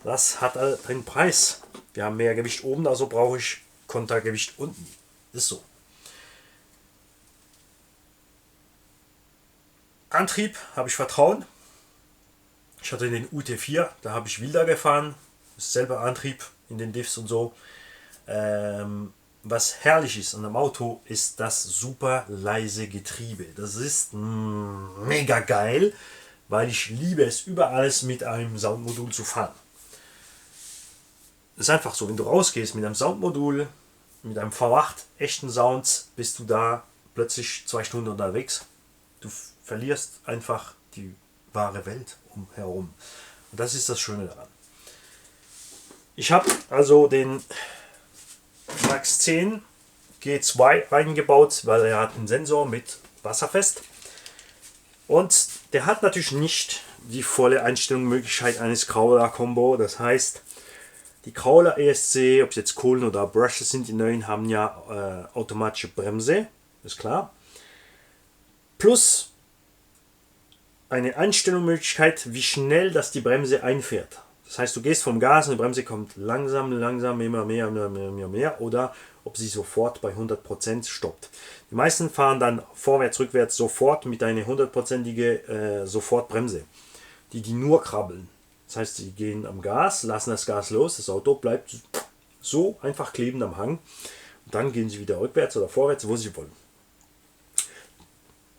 Das hat einen Preis. Wir haben mehr Gewicht oben, also brauche ich Kontergewicht unten. Ist so. Antrieb habe ich Vertrauen. Ich hatte den UT4, da habe ich wilder gefahren. Selber Antrieb in den Diffs und so. Was herrlich ist an dem Auto, ist das super leise Getriebe. Das ist mega geil, weil ich liebe es über alles mit einem Soundmodul zu fahren. Es ist einfach so, wenn du rausgehst mit einem Soundmodul, mit einem V8 echten Sounds, bist du da plötzlich 2 Stunden unterwegs. Du verlierst einfach die wahre Welt umherum. Und das ist das Schöne daran. Ich habe also den Max 10 G2 reingebaut, weil er hat einen Sensor mit wasserfest. Und der hat natürlich nicht die volle Einstellungsmöglichkeit eines Crawler-Combo. Das heißt, die Crawler ESC, ob es jetzt Kohlen oder Brushes sind, die neuen haben ja automatische Bremse, ist klar. Plus eine Einstellungsmöglichkeit, wie schnell das die Bremse einfährt. Das heißt, du gehst vom Gas und die Bremse kommt langsam, immer mehr oder ob sie sofort bei 100% stoppt. Die meisten fahren dann vorwärts, rückwärts sofort mit einer 100%ige Sofortbremse, die nur krabbeln. Das heißt, sie gehen am Gas, lassen das Gas los, das Auto bleibt so einfach kleben am Hang und dann gehen sie wieder rückwärts oder vorwärts, wo sie wollen.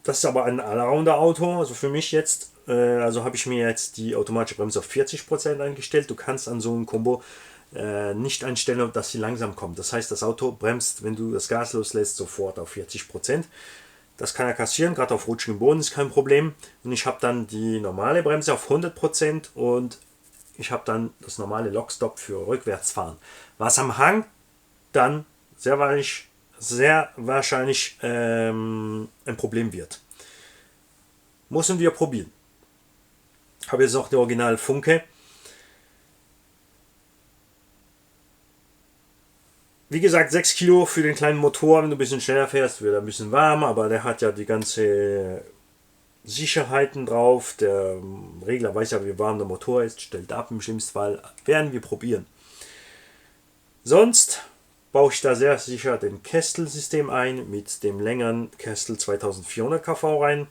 Das ist aber ein Allrounder-Auto, also für mich jetzt. Also habe ich mir jetzt die automatische Bremse auf 40% eingestellt. Du kannst an so einem Combo nicht einstellen, dass sie langsam kommt. Das heißt, das Auto bremst, wenn du das Gas loslässt, sofort auf 40%. Das kann er kassieren, gerade auf rutschigem Boden ist kein Problem. Und ich habe dann die normale Bremse auf 100% und ich habe dann das normale Lockstop für Rückwärtsfahren. Was am Hang dann sehr wahrscheinlich ein Problem wird. Müssen wir probieren. Ich habe jetzt noch die Original Funke. Wie gesagt, 6 Kilo für den kleinen Motor, wenn du ein bisschen schneller fährst, wird er ein bisschen warm, aber der hat ja die ganze Sicherheiten drauf. Der Regler weiß ja, wie warm der Motor ist, stellt ab im schlimmsten Fall. Werden wir probieren. Sonst baue ich da sehr sicher den Kestel-System ein mit dem längeren Kestel 2400 kV rein.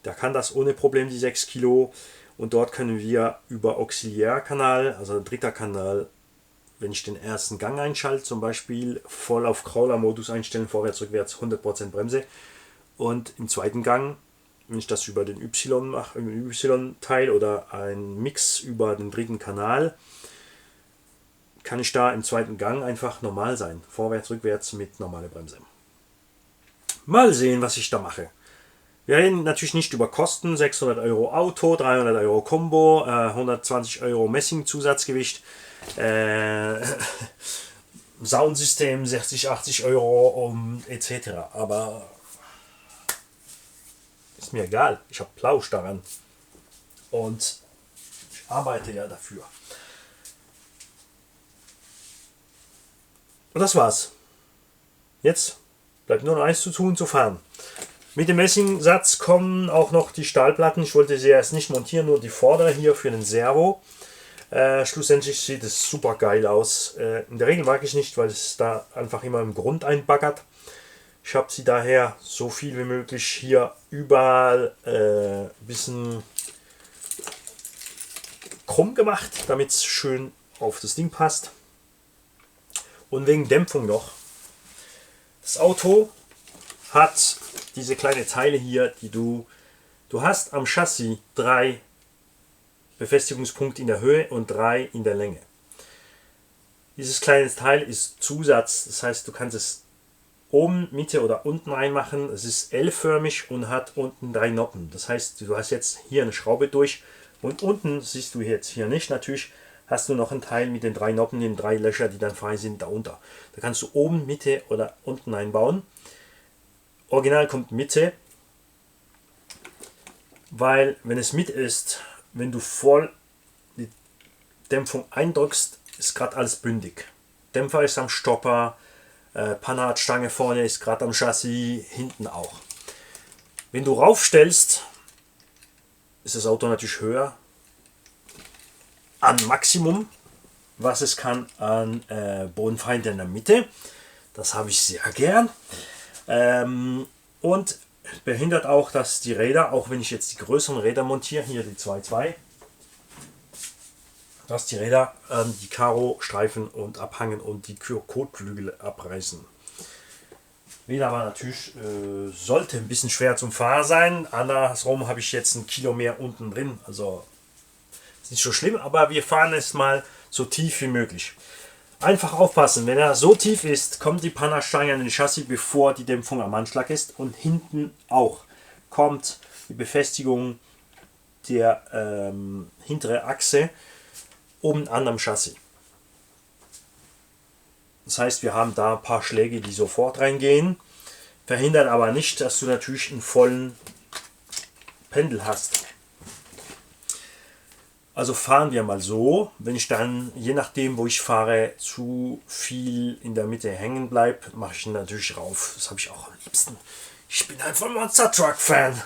Der kann das ohne Problem, die 6 Kilo. Und dort können wir über Auxiliärkanal, also dritter Kanal, wenn ich den ersten Gang einschalte, zum Beispiel voll auf Crawler-Modus einstellen, vorwärts, rückwärts, 100% Bremse. Und im zweiten Gang, wenn ich das über den Y mache, im Y-Teil oder ein Mix über den dritten Kanal, kann ich da im zweiten Gang einfach normal sein. Vorwärts, rückwärts mit normaler Bremse. Mal sehen, was ich da mache. Wir reden natürlich nicht über Kosten. 600 Euro Auto, 300 Euro Combo, 120 Euro Messing-Zusatzgewicht. Soundsystem 60, 80 Euro etc. Aber ist mir egal. Ich habe Plausch daran. Und ich arbeite ja dafür. Und das war's. Jetzt bleibt nur noch eins zu tun, zu fahren. Mit dem Messingsatz kommen auch noch die Stahlplatten. Ich wollte sie erst nicht montieren, nur die vordere hier für den Servo. Schlussendlich sieht es super geil aus. In der Regel mag ich nicht, weil es da einfach immer im Grund einbaggert. Ich habe sie daher so viel wie möglich hier überall ein bisschen krumm gemacht, damit es schön auf das Ding passt. Und wegen Dämpfung noch. Das Auto hat diese kleinen Teile hier, die du hast am Chassis 3 Befestigungspunkte in der Höhe und 3 in der Länge. Dieses kleine Teil ist Zusatz, das heißt, du kannst es oben, Mitte oder unten reinmachen. Es ist L-förmig und hat unten 3 Noppen. Das heißt, du hast jetzt hier eine Schraube durch und unten siehst du jetzt hier nicht. Natürlich hast du noch einen Teil mit den 3 Noppen, den 3 Löcher, die dann frei sind, darunter. Da kannst du oben, Mitte oder unten einbauen. Original kommt Mitte, weil wenn es mit ist, wenn du voll die Dämpfung eindrückst, ist gerade alles bündig. Dämpfer ist am Stopper, Panhardstange vorne ist gerade am Chassis, hinten auch. Wenn du raufstellst, ist das Auto natürlich höher an Maximum, was es kann an Bodenfreiheit in der Mitte. Das habe ich sehr gern. Und behindert auch, dass die Räder, auch wenn ich jetzt die größeren Räder montiere, hier die 2.2, dass die Räder die Karo-Streifen und abhangen und die Kotflügel abreißen. Räder aber natürlich sollte ein bisschen schwer zum Fahren sein. Andersrum habe ich jetzt 1 Kilo mehr unten drin. Also ist nicht so schlimm, aber wir fahren es mal so tief wie möglich. Einfach aufpassen, wenn er so tief ist, kommt die Panhardstange an den Chassis, bevor die Dämpfung am Anschlag ist. Und hinten auch kommt die Befestigung der hintere Achse oben an am Chassis. Das heißt, wir haben da ein paar Schläge, die sofort reingehen. Verhindert aber nicht, dass du natürlich einen vollen Pendel hast. Also fahren wir mal so, wenn ich dann, je nachdem wo ich fahre, zu viel in der Mitte hängen bleibe, mache ich ihn natürlich rauf. Das habe ich auch am liebsten. Ich bin einfach ein Monster Truck Fan.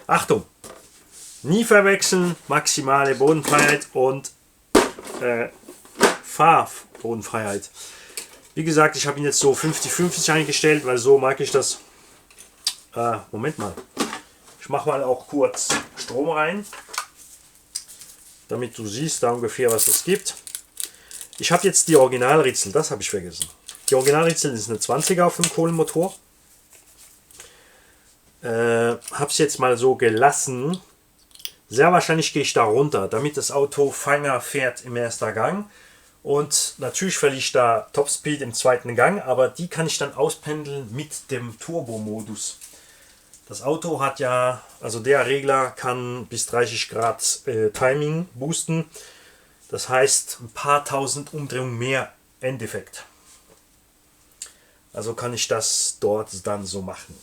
Achtung! Nie verwechseln maximale Bodenfreiheit und Fahrbodenfreiheit. Wie gesagt, ich habe ihn jetzt so 50-50 eingestellt, weil so mag ich das. Moment mal. Ich mache mal auch kurz Strom rein, damit du siehst da ungefähr, was es gibt. Ich habe jetzt die Originalritzel, das habe ich vergessen. Die Originalritzel ist eine 20er auf dem Kohlenmotor. Habe es jetzt mal so gelassen. Sehr wahrscheinlich gehe ich da runter, damit das Auto feiner fährt im ersten Gang. Und natürlich verliere ich da Topspeed im zweiten Gang, aber die kann ich dann auspendeln mit dem Turbo-Modus. Das Auto hat ja, also der Regler kann bis 30 Grad Timing boosten. Das heißt ein paar tausend Umdrehungen mehr Endeffekt. Also kann ich das dort dann so machen.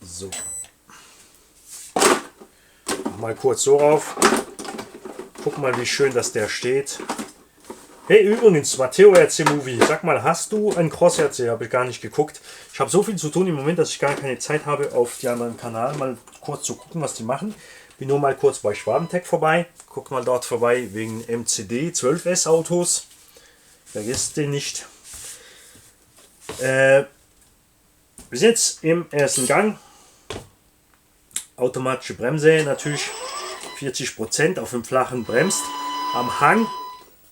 So. Mal kurz so rauf. Guck mal, wie schön, dass der steht. Hey, übrigens, Matteo RC Movie, sag mal, hast du einen Cross RC? Habe ich gar nicht geguckt. Ich habe so viel zu tun im Moment, dass ich gar keine Zeit habe, auf die anderen Kanal mal kurz zu gucken, was die machen. Bin nur mal kurz bei Schwabentech vorbei. Guck mal dort vorbei wegen MCD 12S Autos. Vergesst den nicht. Wir sind jetzt im ersten Gang. Automatische Bremse, natürlich 40% auf dem flachen bremst. Am Hang,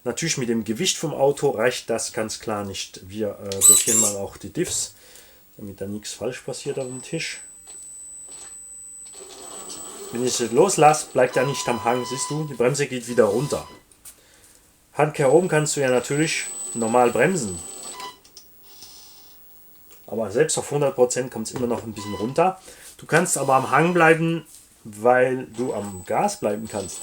natürlich mit dem Gewicht vom Auto reicht das ganz klar nicht. Wir blockieren mal auch die Diffs, damit da nichts falsch passiert auf dem Tisch. Wenn ich es loslasse, bleibt er nicht am Hang, siehst du, die Bremse geht wieder runter. Handkehr kannst du ja natürlich normal bremsen. Aber selbst auf 100% kommt es immer noch ein bisschen runter. Du kannst aber am Hang bleiben, weil du am Gas bleiben kannst.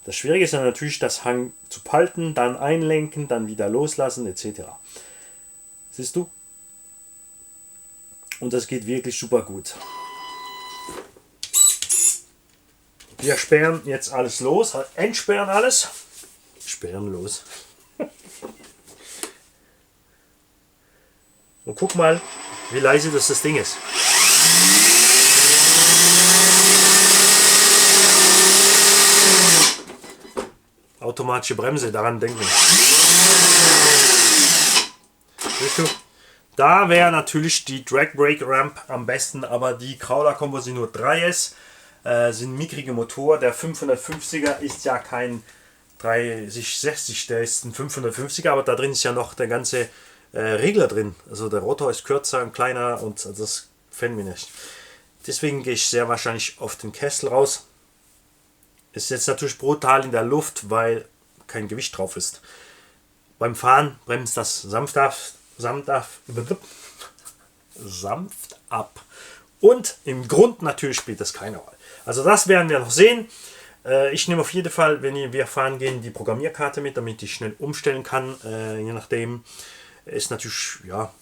Das Schwierige ist ja natürlich, das Hang zu halten, dann einlenken, dann wieder loslassen etc. Siehst du? Und das geht wirklich super gut. Wir sperren jetzt alles los, entsperren alles. Sperren los. Und guck mal, wie leise das Ding ist. Automatische Bremse, daran denken. Siehst du? Da wäre natürlich die Drag Brake Ramp am besten, aber die Crawler Combo nur 3S, sind mickrige Motor. Der 550er ist ja kein 3060, der ist ein 550er, aber da drin ist ja noch der ganze Regler drin. Also der Rotor ist kürzer und kleiner und das fänden wir nicht. Deswegen gehe ich sehr wahrscheinlich auf den Kessel raus. Ist jetzt natürlich brutal in der Luft, weil kein Gewicht drauf ist. Beim Fahren bremst das sanft ab. Und im Grund natürlich spielt das keine Rolle. Also das werden wir noch sehen. Ich nehme auf jeden Fall, wenn wir fahren gehen, die Programmierkarte mit, damit ich schnell umstellen kann. Je nachdem ist natürlich, ja.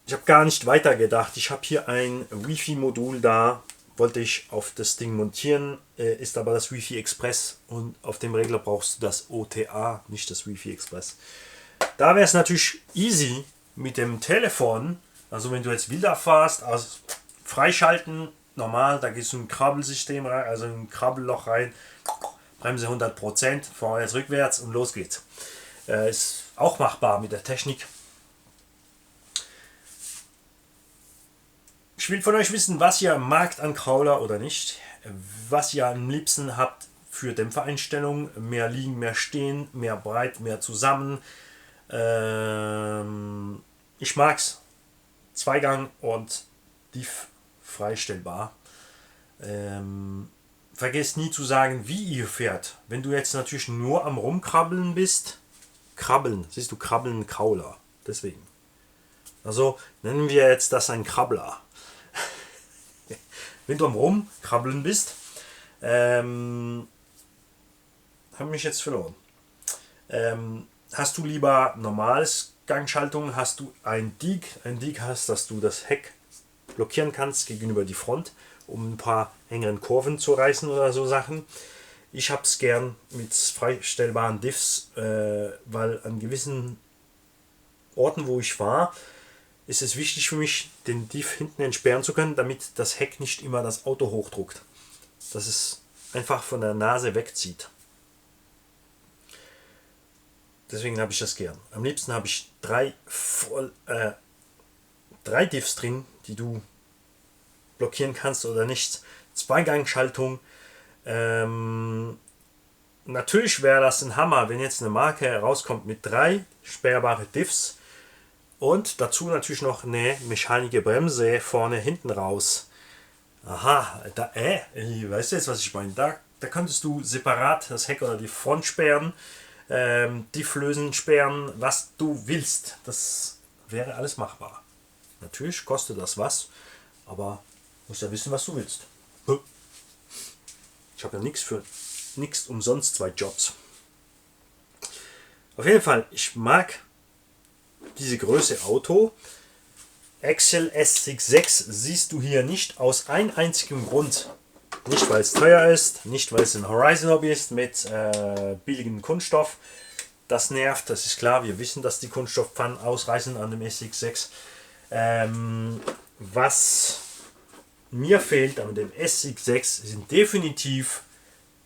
Ich habe gar nicht weiter gedacht. Ich habe hier ein Wi-Fi-Modul da. Wollte ich auf das Ding montieren, ist aber das Wi-Fi Express und auf dem Regler brauchst du das OTA, nicht das Wi-Fi Express. Da wäre es natürlich easy mit dem Telefon, also wenn du jetzt Bilder fährst, also freischalten, normal, da gehst du in ein Krabbelsystem rein, also in ein Krabbelloch rein, Bremse 100%, vorwärts, rückwärts und los geht's. Ist auch machbar mit der Technik. Ich will von euch wissen, was ihr magt an Crawler oder nicht, was ihr am liebsten habt für Dämpfereinstellungen, mehr liegen, mehr stehen, mehr breit, mehr zusammen. Ich mag's Zweigang und Diff freistellbar. Vergesst nie zu sagen, wie ihr fährt. Wenn du jetzt natürlich nur am Rumkrabbeln bist, krabbeln, siehst du, krabbeln Crawler, deswegen. Also nennen wir jetzt das ein Krabbler. Wenn du am Rumkrabbeln bist, habe mich jetzt verloren. Hast du lieber normales Gangschaltung, hast du ein Dig hast, dass du das Heck blockieren kannst gegenüber die Front, um ein paar engeren Kurven zu reißen oder so Sachen. Ich habe es gern mit freistellbaren Diffs, weil an gewissen Orten, wo ich war, ist es wichtig für mich, den Diff hinten entsperren zu können, damit das Heck nicht immer das Auto hochdruckt. Dass es einfach von der Nase wegzieht. Deswegen habe ich das gern. Am liebsten habe ich drei Diffs drin, die du blockieren kannst oder nicht. Zweigangschaltung. Natürlich wäre das ein Hammer, wenn jetzt eine Marke herauskommt mit 3 sperrbare Diffs. Und dazu natürlich noch eine mechanische Bremse vorne hinten raus. Aha, weißt du jetzt, was ich meine? Da könntest du separat das Heck oder die Front sperren, Diff lösen, sperren, was du willst. Das wäre alles machbar. Natürlich kostet das was, aber musst ja wissen, was du willst. Ich habe ja nichts umsonst 2 Jobs. Auf jeden Fall, ich mag diese Größe Auto. Axial S66 siehst du hier nicht aus einem einzigen Grund. Nicht weil es teuer ist, nicht weil es ein Horizon Hobby ist mit billigem Kunststoff. Das nervt, das ist klar. Wir wissen, dass die Kunststoffpfannen ausreißen an dem S66. Was mir fehlt an dem S66 sind definitiv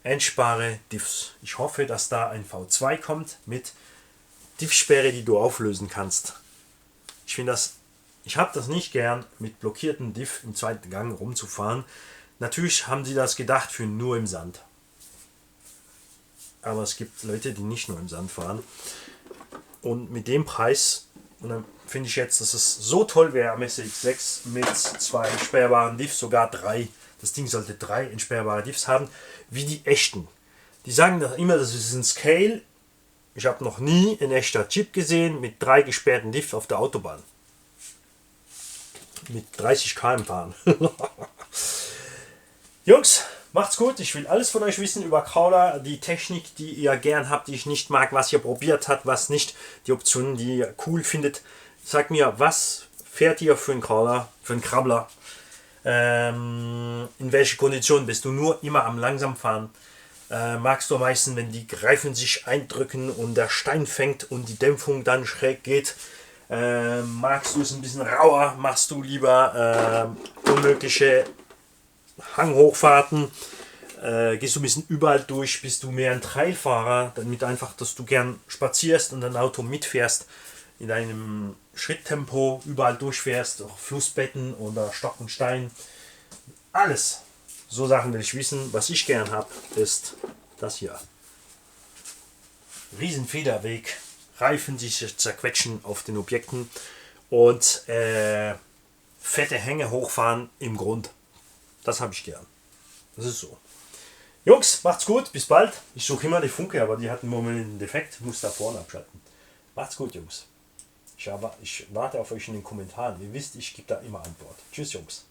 endspare Diffs. Ich hoffe, dass da ein V2 kommt mit Diffsperre, die du auflösen kannst. Ich habe das nicht gern, mit blockierten Diff im zweiten Gang rumzufahren. Natürlich haben sie das gedacht für nur im Sand. Aber es gibt Leute, die nicht nur im Sand fahren. Und mit dem Preis, und dann finde ich jetzt, dass es so toll wäre am SX6 mit 2 entsperrbaren Diffs, sogar 3. Das Ding sollte 3 entsperrbare Diffs haben, wie die echten. Die sagen doch immer, das ist ein Scale. Ich habe noch nie ein echter Chip gesehen mit 3 gesperrten Diffs auf der Autobahn. Mit 30 km fahren. Jungs, macht's gut. Ich will alles von euch wissen über Crawler, die Technik, die ihr gern habt, die ich nicht mag, was ihr probiert habt, was nicht, die Optionen, die ihr cool findet. Sagt mir, was fährt ihr für einen Crawler, für einen Krabbler? In welche Konditionen bist du nur immer am langsam fahren? Magst du am meisten, wenn die Reifen sich eindrücken und der Stein fängt und die Dämpfung dann schräg geht? Magst du es ein bisschen rauer? Machst du lieber unmögliche Hanghochfahrten? Gehst du ein bisschen überall durch? Bist du mehr ein Trailfahrer? Damit einfach, dass du gern spazierst und dein Auto mitfährst, in deinem Schritttempo überall durchfährst, auch Flussbetten oder Stock und Stein. Alles. So Sachen will ich wissen. Was ich gern habe, ist das hier. Riesenfederweg. Reifen, die sich zerquetschen auf den Objekten und fette Hänge hochfahren im Grund. Das habe ich gern. Das ist so. Jungs, macht's gut, bis bald. Ich suche immer die Funke, aber die hat einen Moment einen Defekt. Muss da vorne abschalten. Macht's gut, Jungs. Ich warte auf euch in den Kommentaren. Ihr wisst, ich gebe da immer Antwort. Tschüss, Jungs.